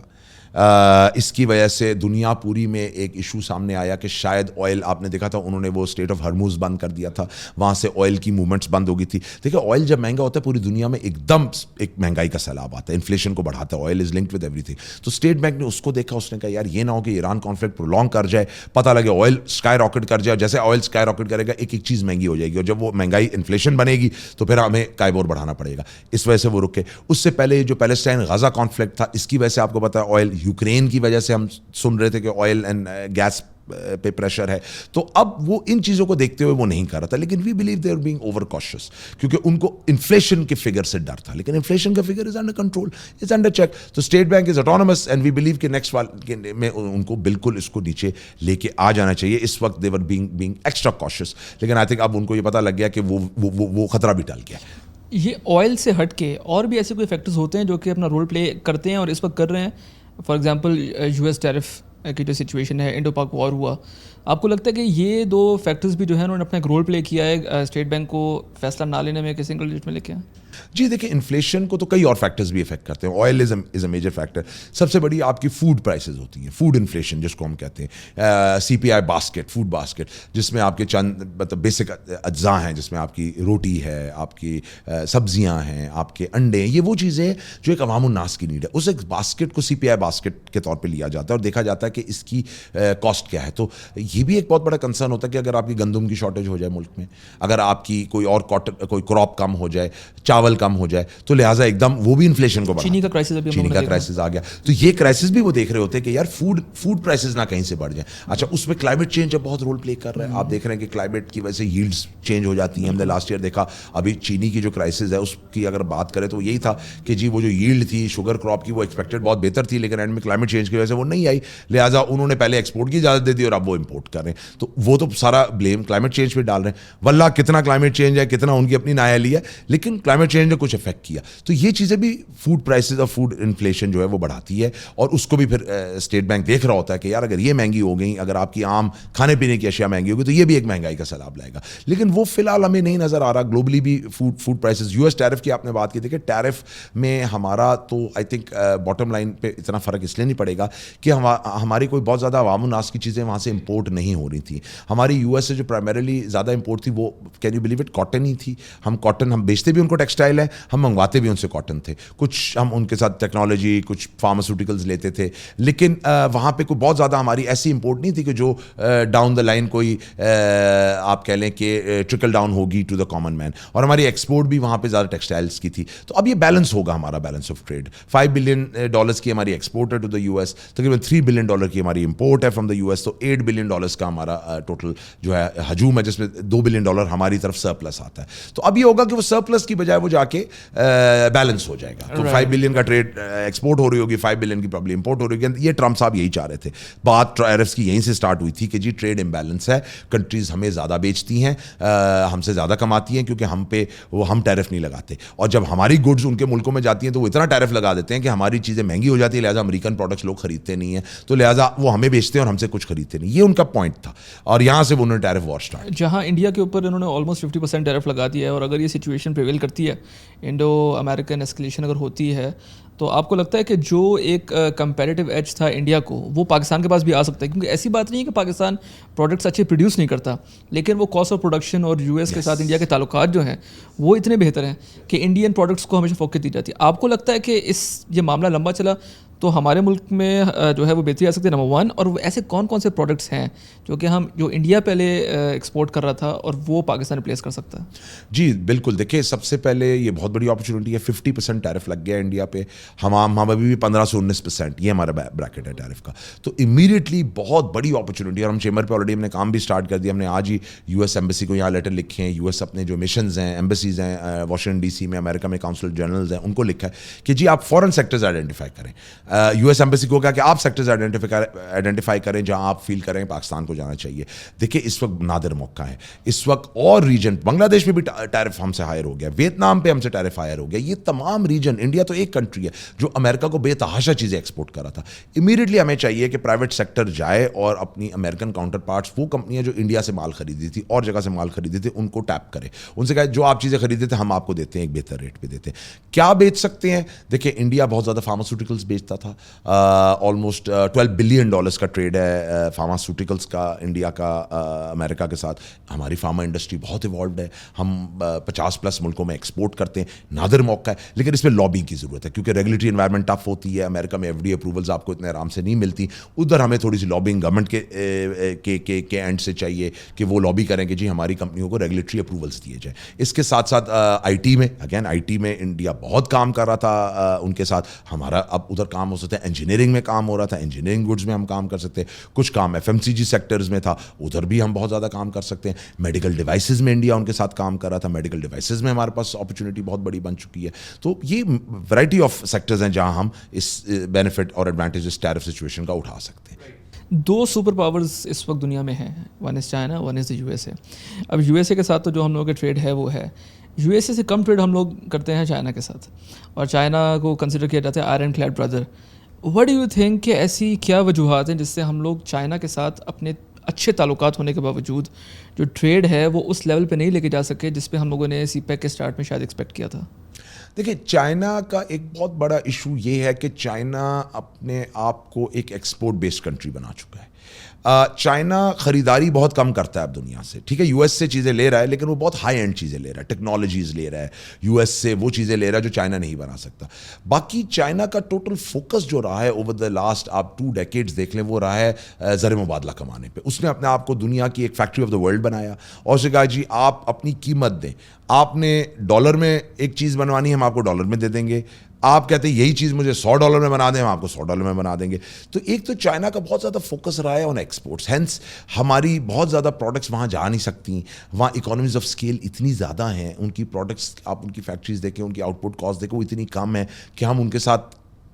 اس کی وجہ سے دنیا پوری میں ایک ایشو سامنے آیا کہ شاید آئل, آپ نے دیکھا تھا انہوں نے وہ اسٹریٹ آف ہرموز بند کر دیا تھا, وہاں سے آئل کی موومنٹس بند ہو گئی تھی. دیکھیں آئل جب مہنگا ہوتا ہے پوری دنیا میں ایک دم ایک مہنگائی کا سیلاب آتا ہے, انفلیشن کو بڑھاتا ہے. Oil is linked with every thing. تو اسٹیٹ بینک نے اس کو دیکھا, اس نے کہا یار یہ نہ ہو کہ ایران کانفلکٹ پرولونگ کر جائے, پتہ لگے آئل اسکائی راکٹ کر جائے. جیسے آئل اسکائی راکٹ کرے گا ایک چیز مہنگی ہو جائے گی, اور جب وہ مہنگائی انفلیشن بنے گی تو پھر ہمیں کائبور بڑھانا پڑے گا. اس وجہ سے وہ رکے. اس سے پہلے جو پیلسٹائن غزہ کانفلکٹ تھا, اس کی وجہ سے آپ کو پتا ہے آئل, یوکرین کی وجہ سے ہم سن رہے تھے کہ آئل اینڈ گیس پہ پریشر ہے. تو اب وہ ان چیزوں کو دیکھتے ہوئے وہ نہیں کر رہا تھا, لیکن we believe they are being overcautious, کیونکہ ان کو انفلیشن کے فگر سے ڈر تھا. لیکن انفلیشن کا figure is under control, is under check. تو State Bank is autonomous and we believe کہ نیکسٹ وال میں ان کو بالکل اس کو نیچے لے کے آ جانا چاہیے. اس وقت دے ور بینگ ایکسٹرا کاشیس, لیکن آئی تھنک اب ان کو یہ پتہ لگ گیا کہ وہ خطرہ بھی ٹل گیا. یہ آئل سے ہٹ کے اور بھی ایسے کوئی فیکٹرز ہوتے ہیں جو کہ اپنا رول پلے کرتے ہیں اور اس وقت کر رہے ہیں؟ فار ایگزامپل US ٹیرف کی جو سچویشن ہے, انڈو پاک وار ہوا, آپ کو لگتا ہے کہ یہ 2 فیکٹرز بھی جو ہے انہوں نے اپنا ایک رول پلے کیا ہے اسٹیٹ بینک کو فیصلہ نہ لینے میں کہ سنگل ڈیجٹ میں لے کے آئیں؟ جی دیکھیں انفلیشن کو تو کئی اور فیکٹرز بھی افیکٹ کرتے ہیں. Oil is a major factor. سب سے بڑی آپ کی فوڈ پرائسز ہوتی ہیں, فوڈ انفلیشن جس کو ہم کہتے ہیں, CPI باسکٹ, فوڈ باسکٹ, جس میں آپ کے چند مطلب بیسک اجزاء ہیں, جس میں آپ کی روٹی ہے, آپ کی سبزیاں ہیں, آپ کے انڈے ہیں. یہ وہ چیزیں ہیں جو ایک عوام الناس کی نیڈ ہے. اس ایک باسکٹ کو CPI باسکٹ کے طور پہ لیا جاتا ہے اور دیکھا جاتا ہے کہ اس کی کاسٹ کیا ہے. تو یہ بھی ایک بہت بڑا کنسرن ہوتا ہے کہ اگر آپ کی گندم کی شارٹیج ہو جائے ملک میں, اگر آپ کی کوئی اور کوئی کراپ کم ہو جائے, چاول کم ہو جائے, تو لہٰذا ایک دم وہ بھی انفلیشن کو بڑھا. چینی کا کرائسس آ گیا, تو یہ کرائسس بھی وہ دیکھ رہے ہوتے ہیں کہ یار فوڈ پرائسز نہ کہیں سے بڑھ جائیں. اچھا اس میں کلائمیٹ چینج بہت رول پلے کر رہا ہے. آپ دیکھ رہے ہیں کہ کلائمیٹ کی وجہ سے ییلڈس چینج ہو جاتی ہیں. ہم نے لاسٹ ایئر دیکھا ابھی چینی کی جو کرائسس ہے اس کی اگر بات کریں تو یہی تھا کہ جی وہ جو ییلڈ تھی شوگر کراپ کی وہ ایکسپیکٹڈ بہت بہتر تھی, لیکن اینڈ میں کلائمیٹ چینج کی وجہ سے وہ نہیں آئی, لہٰذا انہوں نے پہلے ایکسپورٹ کی اجازت دے دی اور اب وہ امپورٹ کر رہے ہیں. تو وہ تو سارا بلیم کلائمیٹ چینج پہ ڈال رہے ہیں. واللہ کتنا کلائمیٹ چینج ہے, کتنا ان کی اپنی نااہلی ہے, لیکن کلائمیٹ چینج نے کچھ افیکٹ کیا. تو یہ چیزیں بھی فوڈ پرائسز اور فوڈ انفلیشن جو ہے وہ بڑھاتی ہے, اور اس کو بھی پھر اسٹیٹ بینک دیکھ رہا ہوتا ہے کہ یار اگر یہ مہنگی ہو گئی, اگر آپ کی عام کھانے پینے کی اشیاء مہنگی ہوگی تو یہ بھی ایک مہنگائی کا سیلاب لائے گا. لیکن وہ فی الحال ہمیں نہیں نظر آ رہا. گلوبلی بھی فوڈ پرائسز, US ٹیرف کی آپ نے بات کی تھی کہ ٹیرف میں ہمارا تو آئی تھنک باٹم لائن پہ اتنا فرق اس لیے نہیں پڑے گا کہ ہماری کوئی بہت زیادہ عوام الناس کی چیزیں وہاں سے امپورٹ نہیں ہو رہی تھیں. ہماری US سے جو پرائمریلی زیادہ امپورٹ تھی وہ can you believe it cotton ہی تھی. ہم بیچتے بھی ان کو ٹیکسٹائل ہے, ہم منگواتے بھی ان سے کاٹن تھے. کچھ ہم ان کے ساتھ ٹیکنالوجی, کچھ فارماسیوٹیکلز لیتے تھے, لیکن وہاں پہ کوئی بہت زیادہ ہماری ایسی امپورٹ نہیں تھی کہ جو ڈاؤن دا لائن کوئی آپ کہہ لیں کہ ٹرکل ڈاؤن ہوگی ٹو دا کامن مین. اور ہماری ایکسپورٹ بھی وہاں پہ زیادہ ٹیکسٹائلس کی تھی. تو اب یہ بیلنس ہوگا ہمارا بیلنس آف ٹریڈ. $5 بلین کی ہماری ایکسپورٹ ہے ٹو دا US, تقریباً $3 بلین کی ہماری امپورٹ ہے فرام دا US. تو $8 بلین کا ہمارا ٹوٹل جو ہے ہجوم ہے, جس میں $2 بلین ہماری طرف سرپلس آتا ہے. تو اب یہ ہوگا کہ وہ سرپلس کی بجائے وہ جا کے بیلنس ہو جائے گا. تو $5 بلین کا ٹریڈ ایکسپورٹ ہو رہی ہوگی, $5 بلین کی پرابلی امپورٹ ہو رہی ہوگی. یہ ٹرمپ صاحب یہی چاہ رہے تھے. بات ٹیرفس کی یہیں سے سٹارٹ ہوئی تھی کہ جی ٹریڈ امبیلنس ہے, کنٹریز ہمیں زیادہ بیچتی ہیں, ہم سے زیادہ کماتی ہیں کیونکہ ہم ٹیرف نہیں لگاتے, اور جب ہماری گڈز ان کے ملکوں میں جاتی ہیں تو وہ اتنا ٹیرف لگا دیتے ہیں کہ ہماری چیزیں مہنگی ہو جاتی ہے, لہٰذا امریکن پروڈکٹس لوگ خریدتے نہیں ہیں, تو لہٰذا وہ ہمیں بیچتے ہیں اور ہم سے کچھ خریدتے نہیں. یہ ان کا پوائنٹ تھا, اور یہاں سے انہوں نے ٹیرف وار اسٹارٹ. جہاں انڈیا کے اوپر انہوں نے آلموسٹ 50% ٹیرف لگا دیا ہے, اور اگر یہ سچویشن پریویل کرتی ہے, انڈو امریکن ایسکلیشن اگر ہوتی ہے, تو آپ کو لگتا ہے کہ جو ایک کمپیریٹیو ایج تھا انڈیا کو وہ پاکستان کے پاس بھی آ سکتا ہے؟ کیونکہ ایسی بات نہیں ہے کہ پاکستان پروڈکٹس اچھے پروڈیوس نہیں کرتا, لیکن وہ کاسٹ آف پروڈکشن اور US کے ساتھ انڈیا کے تعلقات جو ہیں وہ اتنے بہتر ہیں کہ انڈین پروڈکٹس کو ہمیشہ فوکس دی جاتی ہے. آپ کو لگتا ہے کہ یہ معاملہ لمبا چلا تو ہمارے ملک میں جو ہے وہ بہتری آ سکتی ہے؟ نمبر 1. اور ایسے کون کون سے پروڈکٹس ہیں جو انڈیا پہلے ایکسپورٹ کر رہا تھا اور وہ پاکستان ریپلیس کر سکتا ہے؟ جی بالکل. دیکھیں سب سے پہلے یہ بہت بڑی اپرچونیٹی ہے. 50% ٹیرف لگ گیا انڈیا پہ, ہم ابھی بھی 15 سے 19%, یہ ہمارا بریکٹ ہے ٹیرف کا. تو امیڈیٹلی بہت بڑی اپرچونیٹی ہے, اور ہم چیمبر پہ آلریڈی ہم نے کام بھی اسٹارٹ کر دیا. ہم نے آج ہی US ایمبیسی کو یہاں لیٹر لکھے ہیں, US اپنے جو مشنز ہیں, ایمبیسیز ہیں واشنگٹن DC میں, امریکہ میں کاؤنسل جنرلز ہیں, ان کو لکھا ہے کہ جی آپ فورن سیکٹرز آئیڈینٹیفائی کریں. US ایمبیسی کو کہا کہ آپ سیکٹرز آئیڈینٹیفائی کریں جہاں آپ فیل کریں پاکستان کو جانا چاہیے. دیکھیں اس وقت نادر موقع ہے, اس وقت اور ریجن بنگلہ دیش میں بھی ٹیرف ہم سے ہائر ہو گیا, ویتنام پہ ہم سے ٹیرف ہائر ہو گیا. یہ تمام ریجن, انڈیا تو ایک کنٹری ہے جو امریکہ کو بے تحاشا چیزیں ایکسپورٹ کر رہا تھا. امیڈیٹلی ہمیں چاہیے کہ پرائیویٹ سیکٹر جائے اور اپنی امریکن کاؤنٹر پارٹس, وہ کمپنیاں جو انڈیا سے مال خریدی تھی اور جگہ سے مال خریدی تھی, ان کو ٹیپ کرے, ان سے کہا جو آپ چیزیں خریدے تھے ہم آپ کو دیتے ہیں, ایک بہتر ریٹ پہ دیتے ہیں. کیا بیچ سکتے ہیں؟ دیکھیں انڈیا بہت زیادہ فارماسیوٹیکلس بیچتا تھا, آلموسٹ $12 بلین کا ٹریڈ ہے فارماسیوٹیکلس کا انڈیا کا امریکہ کے ساتھ. ہماری فارما انڈسٹری بہت ایوالوڈ ہے, ہم 50+ ملکوں میں ایکسپورٹ کرتے ہیں. نادر موقع ہے, لیکن اس میں لابنگ کی ضرورت ہے کیونکہ ریگولیٹری انوائرمنٹ ٹف ہوتی ہے. امریکہ میں FDA اپروولز آپ کو اتنے آرام سے نہیں ملتی, ادھر ہمیں تھوڑی سی لابنگ گورنمنٹ کے اینڈ سے چاہیے کہ وہ لابی کریں کہ جی ہماری کمپنیوں کو ریگولیٹری اپروولز دیے جائیں. اس کے ساتھ ساتھ آئی ٹی میں انڈیا بہت کام کر رہا تھا ان کے ساتھ. ہمارا اب ادھر کام ہو سکتا ہے, انجینئرنگ میں کام ہو رہا تھا, انجینئرنگ گڈز میں ہم کام کر سکتے ہیں. کچھ کام FMCG سیکٹرز میں تھا, ادھر بھی ہم بہت زیادہ کام کر سکتے ہیں. میڈیکل ڈیوائسز میں انڈیا ان کے ساتھ کام کر رہا تھا, میڈیکل ڈیوائسز میں ہمارے پاس اپرچونیٹی بہت بڑی بن چکی ہے. تو یہ ورائٹی آف سیکٹرز ہیں جہاں ہم اس بینیفٹ اور ایڈوانٹیج اس ٹیرف سچویشن کا اٹھا سکتے ہیں. 2 سپر پاورز اس وقت دنیا میں ہیں, one is China, one is USA. اب USA کے ساتھ تو جو ہم لوگوں کے ٹریڈ ہے وہ ہے, USA سے کم ٹریڈ ہم لوگ کرتے ہیں چائنا کے ساتھ, اور چائنا کو کنسیڈر کیا جاتا ہے iron clad Brother. What do you think کہ ایسی کیا وجوہات ہیں جس سے ہم لوگ چائنا کے ساتھ اپنے اچھے تعلقات ہونے کے باوجود جو ٹریڈ ہے وہ اس لیول پہ نہیں لے کے جا سکے جس پہ ہم لوگوں نے CPEC کے اسٹارٹ میں شاید ایکسپیکٹ کیا تھا؟ دیکھیں چائنا کا ایک بہت بڑا ایشو یہ ہے کہ چائنا اپنے آپ کو ایک ایکسپورٹ بیسڈ کنٹری بنا چکا ہے. چائنا خریداری بہت کم کرتا ہے اب دنیا سے. ٹھیک ہے US سے چیزیں لے رہا ہے, لیکن وہ بہت ہائی اینڈ چیزیں لے رہا ہے, ٹیکنالوجیز لے رہا ہے. US سے وہ چیزیں لے رہا ہے جو چائنا نہیں بنا سکتا. باقی چائنا کا ٹوٹل فوکس جو رہا ہے اوور دا لاسٹ آپ 2 ڈیکیڈز دیکھ لیں, وہ رہا ہے زر مبادلہ کمانے پہ. اس نے اپنے آپ کو دنیا کی ایک فیکٹری آف دا ورلڈ بنایا, اور اسے کہا جی آپ اپنی قیمت دیں, آپ نے $1 میں ایک چیز بنوانی ہے, ہم آپ کو $1 میں دے دیں گے. آپ کہتے ہیں یہی چیز مجھے $100 میں بنا دیں, ہم آپ کو $100 میں بنا دیں گے. تو ایک تو چائنا کا بہت زیادہ فوکس رہا ہے آن ایکسپورٹس, ہینس ہماری بہت زیادہ پروڈکٹس وہاں جا نہیں سکتی. وہاں اکانومیز آف اسکیل اتنی زیادہ ہیں, ان کی پروڈکٹس آپ ان کی فیکٹریز دیکھیں, ان کی آؤٹ پٹ کاسٹ دیکھیں, وہ اتنی کم ہے کہ ہم ان کے ساتھ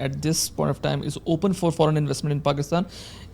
at this point of time is open for foreign investment in Pakistan?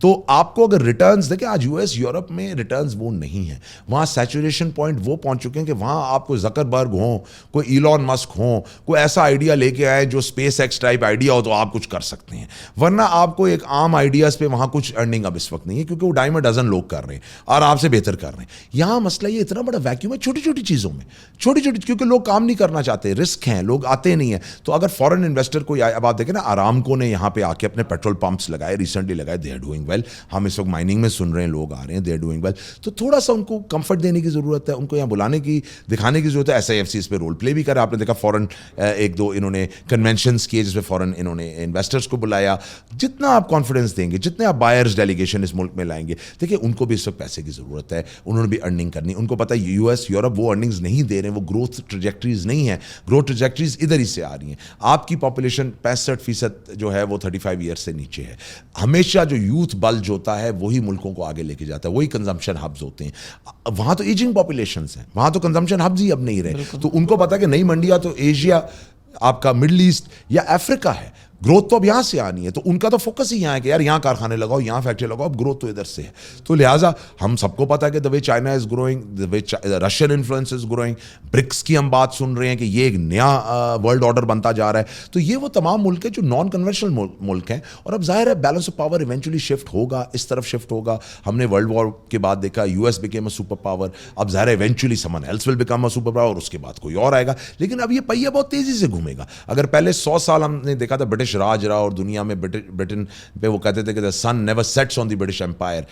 تو آپ کو اگر ریٹرنز دیکھیں, آج US یورپ میں ریٹرنز وہ نہیں ہیں, وہاں سیچوریشن پوائنٹ وہ پہنچ چکے ہیں کہ وہاں آپ کو زکربرگ ہوں, کوئی ایلون مسک ہوں, کوئی ایسا آئیڈیا لے کے آئے جو اسپیس ایکس ٹائپ آئیڈیا ہو تو آپ کچھ کر سکتے ہیں, ورنہ آپ کو ایک عام آئیڈیاز پہ وہاں کچھ ارننگ اب اس وقت نہیں ہے, کیونکہ وہ ڈائم ڈزن لوگ کر رہے ہیں اور آپ سے بہتر کر رہے ہیں. یہاں مسئلہ یہ اتنا بڑا ویکیوم ہے چھوٹی چھوٹی چیزوں میں, چھوٹی چھوٹی, کیونکہ لوگ کام نہیں کرنا چاہتے, رسک ہیں, لوگ آتے نہیں ہیں. تو اگر فورن انویسٹر کوئی آئے, اب آپ دیکھیں نا آرامکو نے یہاں پہ آ کے اپنے پیٹرول پمپس لگائے, ریسنٹلی لگائے, دے آر ڈوئنگ ویل. ہم اس وقت مائننگ میں سن رہے ہیں, لوگ آ رہے ہیں, دے آر ڈوئنگ ویل. تو تھوڑا سا ان کو کمفرٹ دینے کی ضرورت ہے, ان کو یہاں بلانے کی, دکھانے کی ضرورت ہے. SIFC اس پہ رول پلے بھی کرا, آپ نے دیکھا فورن ایک دو انہوں نے کنونشنس کیے جس میں فورن انہوں نے انویسٹرس کو بلایا. جتنا آپ کانفیڈنس دیں گے, جتنے آپ بائرز ڈیلیگیشن اس ملک میں لائیں گے, دیکھیں ان کو بھی اس وقت پیسے کی ضرورت ہے, انہوں نے بھی ارننگ کرنی. ان کو پتہ ہے US یورپ وہ ارننگز نہیں دے رہے ہیں, وہ گروتھ ٹریجیکٹریز نہیں ہیں, گروتھ ٹریجیکٹریز ادھر ہی سے آ رہی ہیں. آپ کی پاپولیشن 65% جو ہے وہ 35 ایئر سے نیچے ہے. ہمیشہ جو یوتھ بلج ہوتا ہے وہی ملکوں کو آگے لے کے جاتا ہے, وہی کنزمپشن ہبز ہوتے ہیں. وہاں تو ایجنگ پاپولیشنز ہیں, وہاں تو کنزمپشن ہبز ہی اب نہیں رہے. تو ان کو پتا کہ نئی منڈیاں تو ایشیا, آپ کا مڈل ایسٹ یا افریقہ ہے, گروتھ تو اب یہاں سے آنی ہے. تو ان کا تو فوکس ہی یہاں ہے کہ یار یہاں کارخانے لگاؤ, یہاں فیکٹری لگاؤ, اب گروتھ تو ادھر سے ہے. تو لہٰذا ہم سب کو پتا ہے کہ the way China is growing, the way Russian influence is growing, BRICS کی ہم بات سن رہے ہیں کہ یہ ایک نیا ورلڈ آرڈر بنتا جا رہا ہے. تو یہ وہ تمام ملک ہیں جو نان کنونشنل ملک ہیں, اور اب ظاہر ہے balance of power eventually shift ہوگا, اس طرف شفٹ ہوگا. ہم نے ورلڈ وار کے بعد دیکھا US became a super power, اب ظاہر ہے eventually someone else will become a super power, اور اس کے بعد کوئی اور آئے گا. لیکن اب یہ پہیہ بہت تیزی سے گھومے گا. اگر پہلے 100 سال ہم نے دیکھا تھا برٹش راج رہا, اور دنیا میں برٹن پہ وہ کہتے تھے کہ the sun never sets on the British Empire,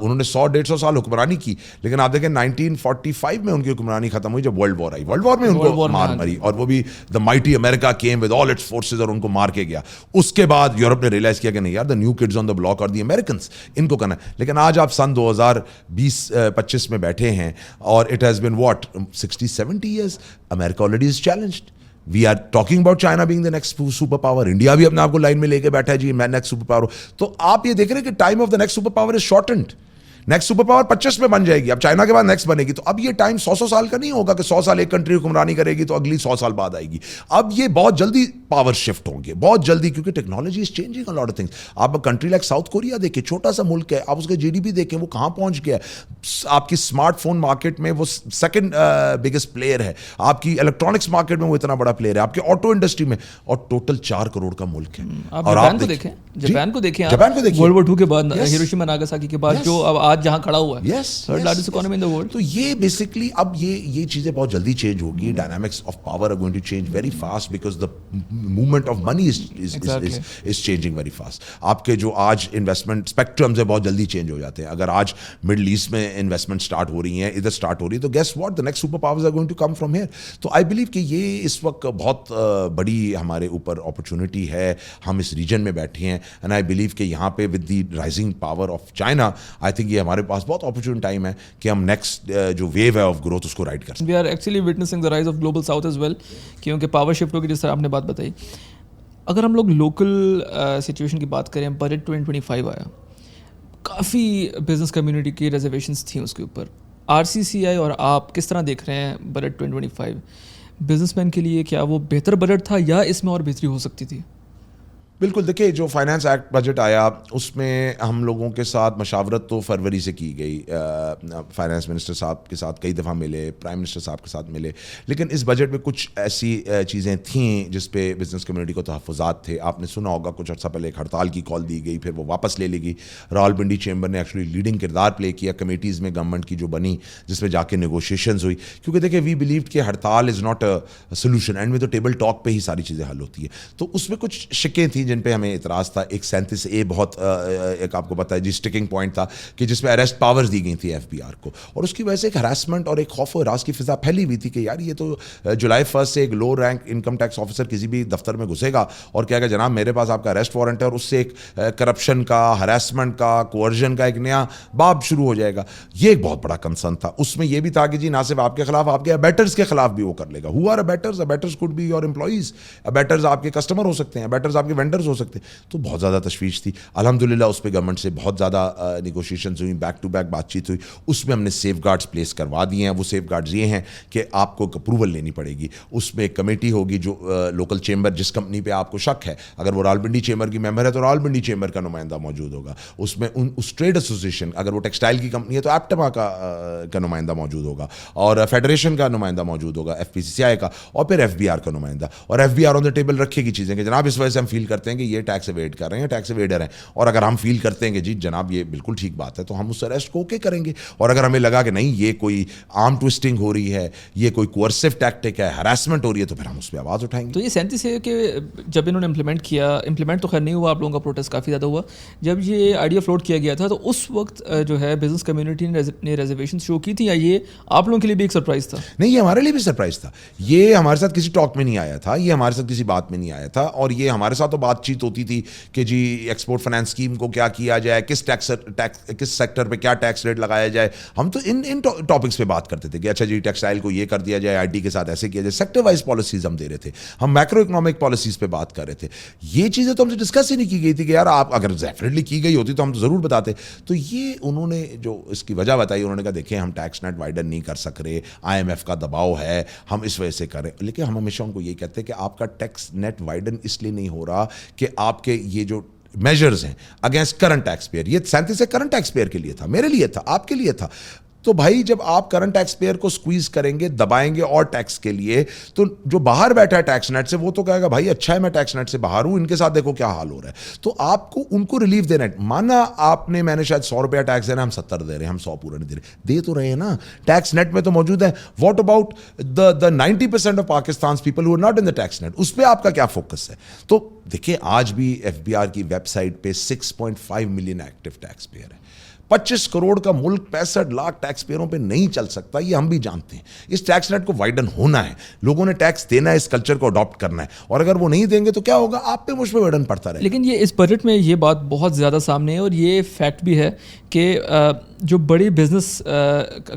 انہوں نے 100-150 سال حکمرانی کی. لیکن آپ دیکھیں 1945 میں ان کی حکمرانی ختم ہوئی جب ورلڈ وار آئی. ورلڈ وار میں ان کو مار مری, اور وہ بھی the mighty America came with all its forces, اور ان کو مار کے گیا. اس کے بعد یورپ نے ریئلائز کیا کہ نہیں یار, the new kids on the block are the Americans, ان کو کرنا ہے. لیکن آج آپ سن 2020-25 میں بیٹھے ہیں, اور it has been what 60-70 years, America already is challenged. We are talking about China being the next super power. India بھی اپنے آپ کو لائن میں لے کے بیٹھا ہے جی, میں نیکسٹ سپر پاور. تو آپ یہ دیکھ رہے ہیں کہ time of the next super power is shortened. Next super power 25 میں بن جائے گی, اب چائنا کے بعد نیکسٹ بنے گی. تو اب یہ ٹائم 100 سال کا نہیں ہوگا کہ 100 سال ایک کنٹری حکمرانی کرے گی تو اگلی 100 سال بعد آئے گی. اب یہ بہت جلدی پاور شفٹ ہوں گے, بہت جلدی, کیونکہ technology is changing a lot of things. آپ کنٹری لائک ساؤتھ کوریا دیکھیں, چھوٹا سا ملک ہے, آپ اس کے GDP دیکھیں وہ کہاں پہنچ گیا ہے. آپ کی اسمارٹ فون مارکیٹ میں وہ سیکنڈ بگیسٹ پلیئر ہے, آپ کی الیکٹرانکس مارکیٹ میں وہ اتنا بڑا پلیئر ہے, آپ کے آٹو انڈسٹری میں, اور ٹوٹل 4 کروڑ کا ملک ہے. اور جاپان کو دیکھیں, ورلڈ وار 2 کے بعد, ہیروشیما ناگاساکی کے بعد, جو اب آج جہاں کھڑا ہوا ہے, third largest economy in the world. تو یہ بیسکلی اب یہ چیزیں بہت جلدی چینج ہوگی. Dynamics of power are going to change very fast because the movement of money is changing very fast. آپ کے جو آج انویسٹمنٹ اسپیکٹرمز ہیں بہت جلدی چینج ہو جاتے ہیں. اگر آج مڈل ایسٹ میں انویسٹمنٹ اسٹارٹ ہو رہی ہیں, ادھر اسٹارٹ ہو رہی ہے, تو guess what, the next super powers are going to come from here. تو آئی بلیو کہ یہ اس وقت بہت بڑی ہمارے اوپر اپرچونٹی ہے. ہم اس ریجن میں بیٹھے ہیں, اینڈ آئی بلیو کہ یہاں پہ with the rising power of China, I think یہ ہمارے پاس بہت اپرچونٹی ٹائم ہے کہ ہم نیکسٹ جو ویو ہے آف گروتھ اس کو رائڈ کر سکیں. We are actually witnessing the rise of global south as well, کیونکہ پاور شفٹ ہوگی جس طرح آپ نے بات بتائی. اگر ہم لوگ لوکل سچویشن کی بات کریں, بجٹ 2025 آیا, کافی بزنس کمیونٹی کی ریزرویشنس تھیں اس کے اوپر. RCCI اور آپ کس طرح دیکھ رہے ہیں بجٹ 2025؟ بزنس مین کے لیے کیا وہ بہتر بجٹ تھا یا اس میں اور بہتری ہو سکتی تھی؟ بالکل, دیکھیے جو فائنانس ایکٹ بجٹ آیا اس میں ہم لوگوں کے ساتھ مشاورت تو فروری سے کی گئی. فائنانس منسٹر صاحب کے ساتھ کئی دفعہ ملے, پرائم منسٹر صاحب کے ساتھ ملے, لیکن اس بجٹ میں کچھ ایسی چیزیں تھیں جس پہ بزنس کمیونٹی کو تحفظات تھے. آپ نے سنا ہوگا کچھ عرصہ پہلے ایک ہڑتال کی کال دی گئی, پھر وہ واپس لے لی گئی. راولپنڈی چیمبر نے ایکچولی لیڈنگ کردار پلے کیا کمیٹیز میں گورنمنٹ کی جو بنی, جس میں جا کے نیگوشیشنز ہوئی. کیونکہ دیکھیں وی بلیوڈ کہ ہڑتال is not a solution, and میں تو ٹیبل ٹاک پہ ہی ساری چیزیں حل ہوتی ہیں. تو اس میں کچھ شکیں تھیں جن پہ ہمیں اعتراض تھا. ایک 37A بہت ایک آپ کو پتا ہے جی اسٹکنگ پوائنٹ تھا کہ جس میں اریسٹ پاورز دی گئی تھی FBI کو, اور اس کی وجہ سے ایک ہراسمنٹ اور ایک خوف و ہراس کی فضا پھیلی ہوئی تھی کہ یار یہ تو جولائی 1 سے ایک لو رینک انکم ٹیکس آفیسر کسی بھی دفتر میں گھسے گا اور کہے گا جناب میرے پاس آپ کا اریسٹ وارنٹ ہے, اور اس سے ایک کرپشن کا, ہراسمنٹ کا, کوورژن کا ایک نیا باب شروع ہو جائے گا. یہ ایک بہت بڑا کنسرن تھا. اس میں یہ بھی تھا کہ جی نہ صرف آپ کے خلاف, آپ کے ابیٹرز کے خلاف بھی وہ کر لے گا. Who are abettors? Abettors could be your employees, abettors آپ کے کسٹمر ہو سکتے ہیں, ابیٹرز آپ کے وینڈر فیکٹرز ہو سکتے. تو بہت زیادہ تشویش تھی. الحمدللہ اس پہ گورنمنٹ سے بہت زیادہ نیگوشیشنز ہوئی, بیک ٹو بیک بات چیت ہوئی, اس میں ہم نے سیف گارڈز پلیس کروا دیے ہیں. وہ سیف گارڈز یہ ہیں کہ آپ کو اپروول لینی پڑے گی, اس میں ایک کمیٹی ہوگی جو لوکل چیمبر, جس کمپنی پہ آپ کو شک ہے, اگر وہ راولپنڈی چیمبر کی ممبر ہے تو راولپنڈی چیمبر کا نمائندہ موجود ہوگا. اس میں اس ٹریڈ ایسوسیشن, اگر وہ ٹیکسٹائل کی کمپنی ہے تو ایپٹما کا نمائندہ موجود ہوگا, اور فیڈریشن کا نمائندہ موجود ہوگا, ایف پی سی سی آئی کا, اور پھر ایف بی آر کا نمائندہ. اور F B R on the table رکھے گی چیزیں کہ جناب اس وجہ سے ہم فیل کرتے ہیں کہ یہ ٹیکس ایویڈ کر رہے ہیں, ٹیکس ایویڈر ہیں, اور اگر ہم فیل کرتے ہیں کہ جی جناب یہ بالکل ٹھیک بات ہے تو ہم اس اریسٹ کو اوکے کریں گے. اور اگر ہمیں لگا کہ نہیں یہ کوئی آرم ٹوسٹنگ ہو رہی ہے, یہ کوئی کوئرسو ٹیکٹک ہے, ہراسمنٹ ہو رہی ہے, تو پھر ہم اس پہ آواز اٹھائیں گے. تو یہ 37 ہے کہ جب انہوں نے امپلیمنٹ کیا, امپلیمنٹ تو خیر نہیں ہوا, آپ لوگوں کا پروٹیسٹ کافی زیادہ ہوا. جب یہ آئیڈیا فلوٹ کیا گیا تھا تو اس وقت جو ہے بزنس کمیونٹی نے ریزرویشن شو کی تھی, یا یہ آپ لوگوں کے لیے بھی ایک سرپرائز تھا؟ نہیں, یہ ہمارے لیے بھی سرپرائز تھا. یہ ہمارے ساتھ کسی ٹاک میں نہیں آیا تھا, یہ ہمارے ساتھ کسی بات میں نہیں آیا تھا. اور یہ ہمارے ساتھ تو بات چیت ہوتی تھی کہ جی ایکسپورٹ فائنانس اسکیم کو کیا کیا جائے, کس سیکٹر پہ کیا ٹیکس ریٹ لگایا جائے. ہم تو ان ٹاپکس پہ بات کرتے تھے کہ اچھا جی ٹیکسٹائل کو یہ کر دیا جائے, آئی ٹی کے ساتھ ایسے کیا جائے. سیکٹر وائز پالیسیز ہم دے رہے تھے, ہم میکرو اکنامک پالیسیز پہ بات کر رہے تھے. یہ چیزیں تو ہم سے ڈسکس ہی نہیں کی گئی تھی کہ یار آپ اگر ڈیفینیٹلی کی گئی ہوتی تو ہم ضرور بتاتے. تو یہ انہوں نے جو اس کی وجہ بتائی, انہوں نے کہا دیکھیں ہم ٹیکس نیٹ وائڈن نہیں کر سک رہے, آئی ایم ایف کا دباؤ ہے, ہم اس وجہ سے کریں. لیکن ہم ہمیشہ ان کو یہ کہتے ہیں کہ آپ کا ٹیکس نیٹ وائڈن اس لیے نہیں ہو رہا کہ آپ کے یہ جو میجرز ہیں اگینسٹ کرنٹ ٹیکس پیئر, یہ 37 کرنٹ ٹیکس پیئر کے لیے تھا, میرے لیے تھا, آپ کے لیے تھا. تو بھائی جب آپ کرنٹ ٹیکس پیئر کو سکویز کریں گے, دبائیں گے اور ٹیکس کے لیے, تو جو باہر بیٹھا ہے ٹیکس نیٹ سے وہ تو کہے گا بھائی اچھا ہے میں ٹیکس نیٹ سے باہر ہوں, ان کے ساتھ دیکھو کیا حال ہو رہا ہے. تو آپ کو ان کو ریلیف دینا ہے. مانا آپ نے, میں نے شاید 100 روپیہ ٹیکس دینا, ہم 70 دے رہے ہیں, ہم 100 پورا نہیں دے رہے, دے تو رہے ہیں نا, ٹیکس نیٹ میں تو موجود ہے. What about the 90% of Pakistan's people who are not in the tax net, اس پہ آپ کا کیا فوکس ہے. تو دیکھیں آج بھی ایف بی آر کی ویب سائٹ پہ 6.5 ملین ایکٹیو ٹیکس پیئر ہے. 25 کروڑ کا ملک 65 لاکھ ٹیکس پیئروں پہ نہیں چل سکتا, یہ ہم بھی جانتے ہیں. اس ٹیکس نیٹ کو وائڈن ہونا ہے, لوگوں نے ٹیکس دینا ہے, اس کلچر کو اڈاپٹ کرنا ہے, اور اگر وہ نہیں دیں گے تو کیا ہوگا, آپ پہ مجھ پہ برڈن پڑتا رہے. لیکن یہ اس بجٹ میں یہ بات بہت زیادہ سامنے ہے, اور یہ فیکٹ بھی ہے کہ جو بڑی بزنس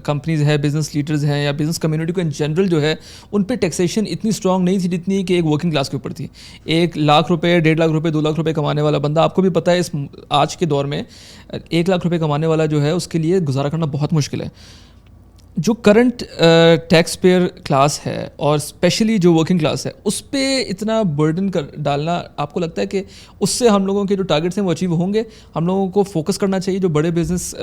کمپنیز ہیں, بزنس لیڈرز ہیں, یا بزنس کمیونٹی کو ان جنرل جو ہے, ان پہ ٹیکسیشن اتنی اسٹرانگ نہیں تھی جتنی کہ ایک ورکنگ کلاس کے اوپر تھی. 1 لاکھ روپے, 1.5 لاکھ روپے, 2 لاکھ روپے کمانے والا بندہ, آپ کو بھی پتہ ہے اس آج کے دور میں 1 لاکھ روپے کمانے والا جو ہے اس کے لیے گزارا کرنا بہت مشکل ہے. جو کرنٹ ٹیکس پیئر کلاس ہے اور اسپیشلی جو ورکنگ کلاس ہے, اس پہ اتنا برڈن ڈالنا آپ کو لگتا ہے کہ اس سے ہم لوگوں کے جو ٹارگیٹس ہیں وہ اچیو ہوں گے؟ ہم لوگوں کو فوکس کرنا چاہیے, جو بڑے بزنس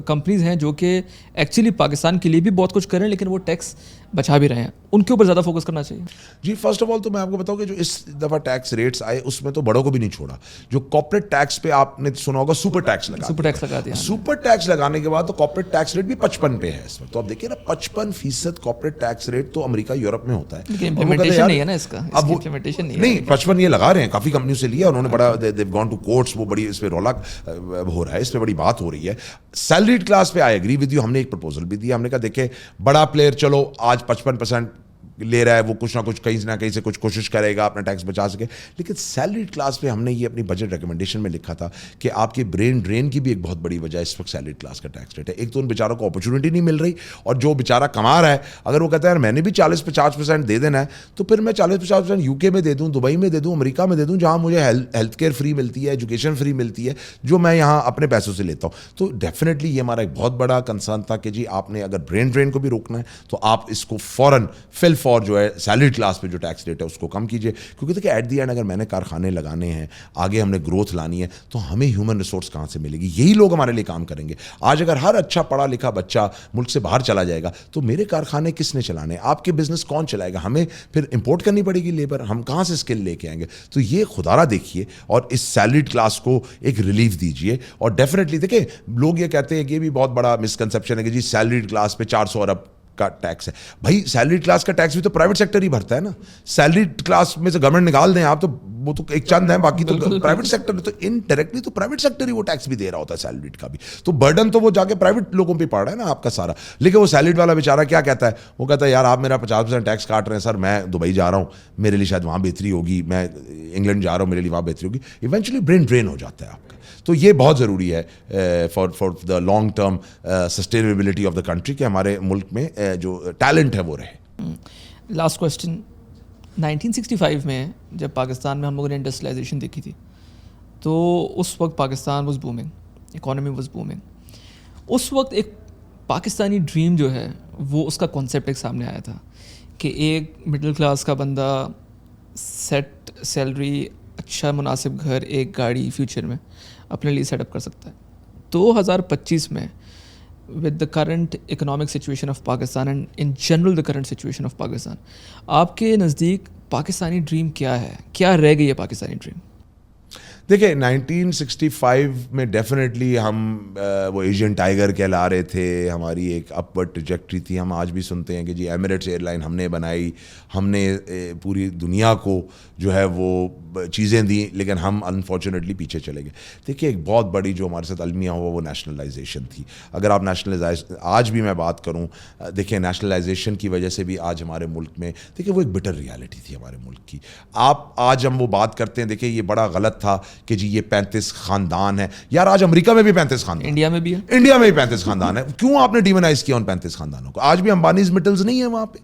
کمپنیز ہیں جو کہ ایکچولی پاکستان کے لیے بھی بہت کچھ کریں لیکن وہ ٹیکس بچا بھی رہے ہیں, ان کے اوپر زیادہ فوکس کرنا چاہیے. جی فرسٹ آف آل تو میں آپ کو بتاؤں کہ جو اس دفعہ ٹیکس ریٹس آئے اس میں تو بڑوں کو بھی نہیں چھوڑا. جو کارپوریٹ ٹیکس پہ آپ نے سنا ہوگا سپر ٹیکس لگا دیا, سپر ٹیکس لگانے کے بعد تو کارپوریٹ ٹیکس ریٹ بھی 55 پہ ہے اس میں. تو آپ دیکھیے نا 55% کارپوریٹ ٹیکس ریٹ تو امریکہ یورپ میں ہوتا ہے, امپلیمنٹیشن نہیں ہے نا اس کا, امپلیمنٹیشن نہیں 55 یہ لگا رہے ہیں, کافی کمپنیوں سے لیا انہوں نے, بڑا they've gone to courts, وہ بڑی اس پہ رولا ہو رہا ہے, اس پہ بڑی بات ہو رہی ہے. سیلریڈ کلاس پہ آئی ایگری ود یو, ہم نے ایک پرپوزل بھی دیا, ہم نے کہا دیکھیں بڑا پلیئر چلو آج 55% لے رہا ہے, وہ کچھ نہ کچھ کہیں نہ کہیں سے کچھ کوشش کرے گا اپنا ٹیکس بچا سکے. لیکن سیلریڈ کلاس پہ ہم نے یہ اپنی بجٹ ریکمنڈیشن میں لکھا تھا کہ آپ کے برین ڈرین کی بھی ایک بہت بڑی وجہ اس وقت سیلریڈ کلاس کا ٹیکس ریٹ ہے. ایک تو ان بیچاروں کو اپرچونیٹی نہیں مل رہی, اور جو بیچارہ کما رہا ہے اگر وہ کہتا ہے یار میں نے بھی 40-50% دے دینا ہے, تو پھر میں 40-50% یو کے میں دے دوں, دبئی میں دے دوں, امریکہ میں دے دوں, جہاں مجھے ہیلتھ کیئر فری ملتی ہے, ایجوکیشن فری ملتی ہے, جو میں یہاں اپنے پیسوں سے لیتا ہوں. تو ڈیفینیٹلی یہ ہمارا ایک بہت بڑا کنسرن تھا کہ جی آپ نے اگر برین ڈرین کو بھی روکنا ہے تو آپ اس کو فوراً فل فور جو ہے سیلری کلاس پہ جو ٹیکس ریٹ ہے اس کو کم کیجیے. کیونکہ دیکھیں ایٹ دی اینڈ اگر میں نے کارخانے لگانے ہیں, آگے ہم نے گروتھ لانی ہے, تو ہمیں ہیومن ریسورس کہاں سے ملے گی؟ یہی لوگ ہمارے لیے کام کریں گے. آج اگر ہر اچھا پڑھا لکھا بچہ ملک سے باہر چلا جائے گا تو میرے کارخانے کس نے چلانے, آپ کے بزنس کون چلائے گا؟ ہمیں پھر امپورٹ کرنی پڑے گی لیبر, ہم کہاں سے اسکل لے کے آئیں گے؟ تو یہ خدا را دیکھیے اور اس سیلریڈ کلاس کو ایک ریلیف دیجیے. اور ڈیفینیٹلی دیکھیں لوگ یہ کہتے ہیں کہ یہ بھی بہت بڑا مسکنسیپشن ہے کہ جی سیلریڈ کلاس پہ 400 ارب کا ٹیکس ہے. بھائی سیلریڈ کلاس کا ٹیکس بھی تو پرائیویٹ سیکٹر ہی بھرتا ہے نا. سیلریڈ کلاس میں سے گورنمنٹ نکال دیں آپ, تو وہ تو ایک چند ہیں, باقی تو پرائیویٹ سیکٹر, تو انڈائریکٹلی تو پرائیویٹ سیکٹر ہی وہ ٹیکس بھی دے رہا ہوتا ہے سیلریڈ کا بھی. تو برڈن تو وہ جا کے پرائیویٹ لوگوں پہ پڑ رہا ہے نا آپ کا سارا. لیکن وہ سیلریڈ والا بیچارہ کیا کہتا ہے, وہ کہتا ہے یار آپ میرا 50% ٹیکس کاٹ رہے ہیں سر, میں دبئی جا رہا ہوں, میرے لیے شاید وہاں بہتری ہوگی, میں انگلینڈ جا رہا ہوں, میرے لیے وہاں بہتری ہوگی. ایونچولی برین ڈرین ہو جاتا ہے آپ کا. تو یہ بہت ضروری ہے for the long term sustainability of the country کہ ہمارے ملک میں جو ٹیلنٹ ہے وہ رہے. لاسٹ کویسچن, 1965 میں جب پاکستان میں ہم لوگوں نے انڈسٹریلائزیشن دیکھی تھی تو اس وقت Pakistan was booming, economy was booming. اس وقت ایک پاکستانی ڈریم جو ہے وہ اس کا کانسیپٹ ایک سامنے آیا تھا کہ ایک مڈل کلاس کا بندہ سیٹ سیلری, اچھا مناسب گھر, ایک گاڑی فیوچر میں اپنے لیے سیٹ اپ کر سکتا ہے. 2025 میں with the current economic situation of Pakistan and in general the current situation of Pakistan, آپ کے نزدیک پاکستانی ڈریم کیا ہے, کیا رہ گئی ہے پاکستانی ڈریم؟ دیکھیں 1965 میں ڈیفینیٹلی ہم وہ ایشین ٹائیگر کہلا رہے تھے, ہماری ایک اپورڈ ٹریجیکٹری تھی. ہم آج بھی سنتے ہیں کہ جی ایمریٹس ایئر لائن ہم نے بنائی, ہم نے پوری دنیا کو جو ہے وہ چیزیں دیں, لیکن ہم انفارچونیٹلی پیچھے چلے گئے. دیکھیے ایک بہت بڑی جو ہمارے ساتھ المیہ ہوا وہ نیشنلائزیشن تھی. اگر آپ نیشنلائزیشن آج بھی میں بات کروں, دیکھیں نیشنلائزیشن کی وجہ سے بھی آج ہمارے ملک میں دیکھیں وہ ایک بٹر ریالٹی تھی ہمارے ملک کی. آج ہم وہ بات کرتے ہیں, دیکھیں یہ بڑا غلط تھا کہ جی یہ 35 خاندان ہے. یار آج امریکہ میں بھی 35 خاندان, انڈیا میں بھی ہے, انڈیا میں بھی 35 خاندان ہے. کیوں آپ نے ڈیمونائز کیا ان 35 خاندانوں کو؟ آج بھی امبانیز مٹلز نہیں ہے وہاں پہ.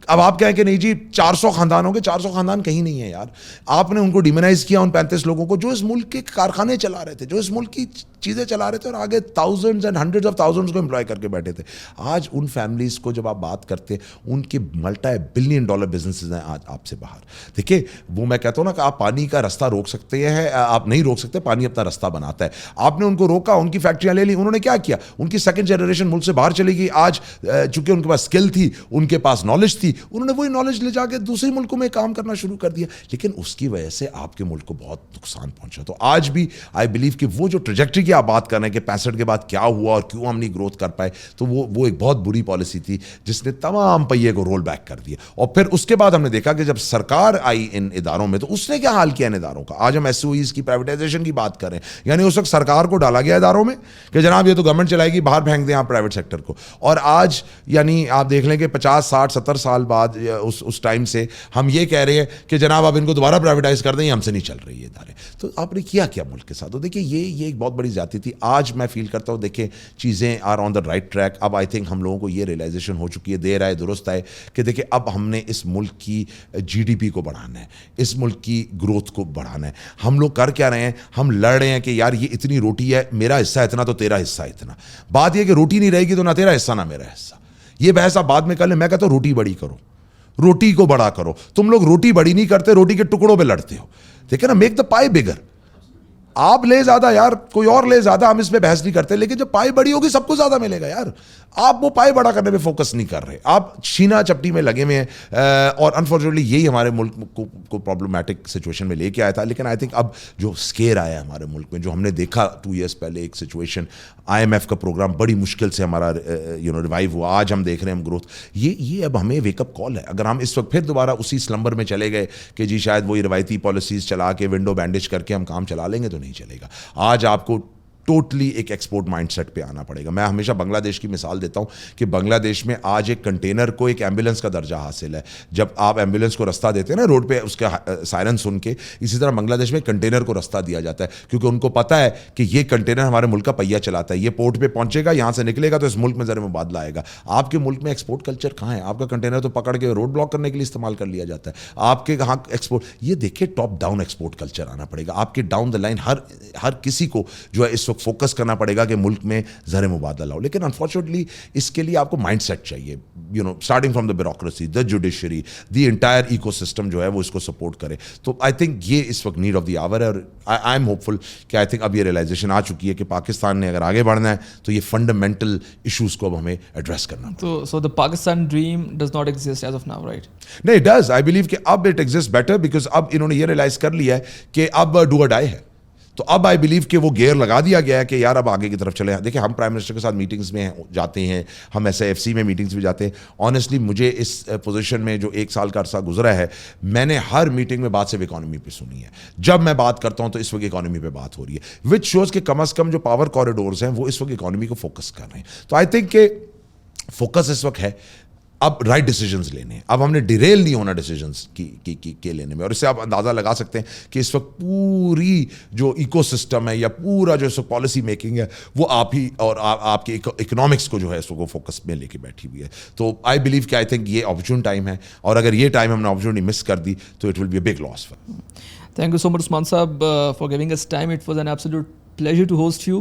اب آپ کہیں کہ نہیں جی 400 خاندان ہوں گے, 400 خاندان کہیں نہیں ہے یار. آپ نے ان کو ڈیمونائز کیا ان 35 لوگوں کو جو اس ملک کے کارخانے چلا رہے تھے, جو اس ملک کی چیزیں چلا رہے تھے, اور آگے thousands and hundreds of thousands کو امپلوائے کر کے بیٹھے تھے. آج ان فیملیز کو جب آپ بات کرتے, ان کے ملٹی بلین ڈالر بزنسز ہیں آج آپ سے باہر. دیکھیں وہ میں کہتا ہوں نا کہ آپ پانی کا رستہ روک سکتے ہیں, آپ نہیں روک سکتے, پانی اپنا رستہ بناتا ہے. آپ نے ان کو روکا, ان کی فیکٹریاں لے لی, انہوں نے کیا کیا, ان کی سیکنڈ جنریشن ملک سے باہر چلی گئی. آج چونکہ ان کے پاس اسکل تھی, ان کے پاس نالج تھی, انہوں نے وہی نالج لے جا کے دوسرے ملکوں میں کام کرنا شروع کر دیا. لیکن اس کی وجہ سے آپ کے ملک کو بہت نقصان پہنچا. تو آج بھی آئی بلیو کہ وہ جو ٹریجیکٹری کی آپ بات کر رہے ہیں کہ 65 کے بعد کیا ہوا اور کیوں ہم نہیں گروتھ کر پائے, تو وہ ایک بہت بری پالیسی تھی جس نے تمام پہیے کو رول بیک کر دیا. اور پھر اس کے بعد ہم نے دیکھا کہ جب سرکار آئی ان اداروں میں تو اس نے کیا حال کیا ان اداروں کا. آج ہم ایس او ایز کی پرائیویٹائزیشن کی بات کر رہے ہیں, یعنی اس وقت سرکار کو ڈالا گیا اداروں میں کہ جناب یہ تو گورنمنٹ چلائے گی, باہر پھینک دیں آپ پرائیویٹ سیکٹر کو. اور آج یعنی آپ دیکھ لیں کہ 50 60 70 سال بعد اس ٹائم سے ہم یہ کہہ رہے ہیں کہ جناب آپ ان کو دوبارہ پرائیویٹائز کر دیں, ہم سے نہیں چل رہی ہے ادارے. تو آپ نے کیا ملک کے ساتھ. تو دیکھیے یہ ایک بہت بڑی زیادتی تھی. آج میں فیل کرتا ہوں دیکھیں چیزیں are on the right track. اب آئی تھنک ہم لوگوں کو یہ ریئلائزیشن ہو چکی ہے, دیر آئے درست آئے, کہ دیکھیں اب ہم نے اس ملک کی جی ڈی پی کو بڑھانا ہے, اس ملک کی گروتھ کو بڑھانا ہے. ہم لوگ کر کیا رہے ہیں, ہم لڑ رہے ہیں کہ یار یہ اتنی روٹی ہے, میرا حصہ اتنا تو تیرا حصہ اتنا. بات یہ کہ روٹی نہیں رہے گی تو نہ تیرا حصہ نہ میرا حصہ. یہ بحث آپ بعد میں کر لیں. میں کہتا ہوں روٹی بڑی کرو, روٹی کو بڑا کرو. تم لوگ روٹی بڑی نہیں کرتے, روٹی کے ٹکڑوں پہ لڑتے ہو. دیکھیں نا, میک دا پائی بگر. آپ لے زیادہ یار, کوئی اور لے زیادہ, ہم اس پہ بحث نہیں کرتے, لیکن جب پائی بڑی ہوگی سب کو زیادہ ملے گا یار. آپ وہ پائی بڑا کرنے پہ فوکس نہیں کر رہے, آپ چھینا چپٹی میں لگے ہوئے ہیں. اور انفارچونیٹلی یہی ہمارے ملک کو پرابلمٹک سچویشن میں لے کے آیا تھا. لیکن آئی تھنک اب جو اسکیئر آیا ہے ہمارے ملک میں, جو ہم نے دیکھا 2 ایئرس پہلے ایک سچویشن, IMF کا پروگرام بڑی مشکل سے ہمارا ریوائیو ہوا, آج ہم دیکھ رہے ہیں ہم گروتھ. یہ اب ہمیں ویک اپ کال ہے. اگر ہم اس وقت پھر دوبارہ اسی سلمبر میں چلے گئے کہ جی شاید وہی روایتی پالیسیز چلا کے ونڈو بینڈیج کر کے ہم کام چلا لیں گے, تو نہیں چلے گا. آج آپ کو ٹوٹلی ایک ایکسپورٹ مائنڈ سیٹ پہ آنا پڑے گا. میں ہمیشہ بنگلہ دیش کی مثال دیتا ہوں کہ بنگلہ دیش میں آج ایک کنٹینر کو ایک ایمبولینس کا درجہ حاصل ہے. جب آپ ایمبولینس کو رستہ دیتے ہیں نا روڈ پہ اس کا سائرن سن کے, اسی طرح بنگلہ دیش میں کنٹینر کو رستہ دیا جاتا ہے, کیونکہ ان کو پتہ ہے کہ یہ کنٹینر ہمارے ملک کا پہیہ چلاتا ہے, یہ پورٹ پہ پہنچے گا, یہاں سے نکلے گا تو اس ملک میں زر مبادلہ آئے گا. آپ کے ملک میں ایکسپورٹ کلچر کہاں ہے؟ آپ کا کنٹینر تو پکڑ کے روڈ بلاک کرنے کے لیے استعمال کر لیا جاتا ہے. آپ کے کہاں ایکسپورٹ؟ یہ دیکھیں ٹاپ ڈاؤن ایکسپورٹ کلچر آنا پڑے گا. آپ کے ڈاؤن دا لائن ہر کسی کو جو ہے اس وقت فوکس کرنا پڑے گا کہ ملک میں زر مبادلہ لاؤ. لیکن انفارچونیٹلی اس کے لیے آپ کو مائنڈ سیٹ چاہیے, starting from the bureaucracy, the judiciary, the entire ecosystem جو ہے وہ اس کو سپورٹ کرے. تو آئی تھنک یہ اس وقت نیڈ آف دی آور ہے. اور آئی ایم ہوپ فل کہ آئی تھنک اب یہ ریئلائزیشن آ چکی ہے کہ پاکستان نے اگر آگے بڑھنا ہے تو یہ فنڈامنٹل ایشوز کو اب ہمیں ایڈریس کرنا ہے. So the Pakistan dream does not exist as of now, right? نہیں, it does. I believe کہ اب it exists better because اب انہوں نے یہ ریئلائز کر لیا ہے کہ اب ڈو اور ڈائی ہے. تو اب آئی بلیو کہ وہ گیئر لگا دیا گیا ہے کہ یار اب آگے کی طرف چلے. دیکھیں ہم پرائم منسٹر کے ساتھ میٹنگز میں جاتے ہیں, ہم SIFC میں میٹنگز میں جاتے ہیں. آنیسٹلی مجھے اس پوزیشن میں جو 1 سال کا عرصہ گزرا ہے, میں نے ہر میٹنگ میں بات صرف اکانومی پہ سنی ہے. جب میں بات کرتا ہوں تو اس وقت اکانومی پہ بات ہو رہی ہے, وچ شوز کہ کم از کم جو پاور کوریڈورز ہیں وہ اس وقت اکانومی کو فوکس کر رہے ہیں. تو آئی تھنک کہ فوکس اس وقت ہے. اب رائٹ ڈیسیجنز لینے ہیں. اب ہم نے ڈیریل نہیں ہونا ڈیسیجنز کے لینے میں. اور اس سے آپ اندازہ لگا سکتے ہیں کہ اس وقت پوری جو ایکو سسٹم ہے یا پورا جو اس وقت پالیسی میکنگ ہے وہ آپ ہی اور آپ کے اکنامکس کو جو ہے اس کو فوکس میں لے کے بیٹھی ہوئی ہے. تو آئی بلیو کہ آئی تھنک یہ اپارچون ٹائم ہے, اور اگر یہ ٹائم ہم نے اپارچونیٹی مس کر دی تو it will be a big loss. Thank you so much Usman sahab for giving us time. It was an absolute pleasure to host you.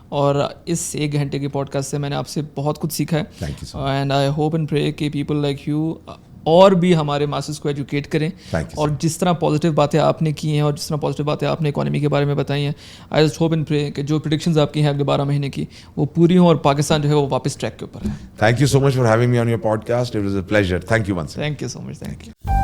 اور اس 1 گھنٹے کے پوڈ کاسٹ سے میں نے آپ سے بہت کچھ سیکھا ہے. اینڈ آئی ہوپ اینڈ پرے کہ پیپل لائک یو اور بھی ہمارے ماسز کو ایجوکیٹ کریں, اور جس طرح پازیٹیو باتیں آپ نے کی ہیں اور جس طرح پازیٹیو باتیں آپ نے اکانومی کے بارے میں بتائی ہیں, آئی جسٹ ہوپ اینڈ پرے کہ جو پریڈکشنز آپ کی ہیں اگلے 12 مہینے کی وہ پوری ہوں اور پاکستان جو ہے وہ واپس ٹریک کے اوپر ہے. Thank you so much for having me on your podcast. It was a pleasure. Thank you once. Thank you so much. Thank you.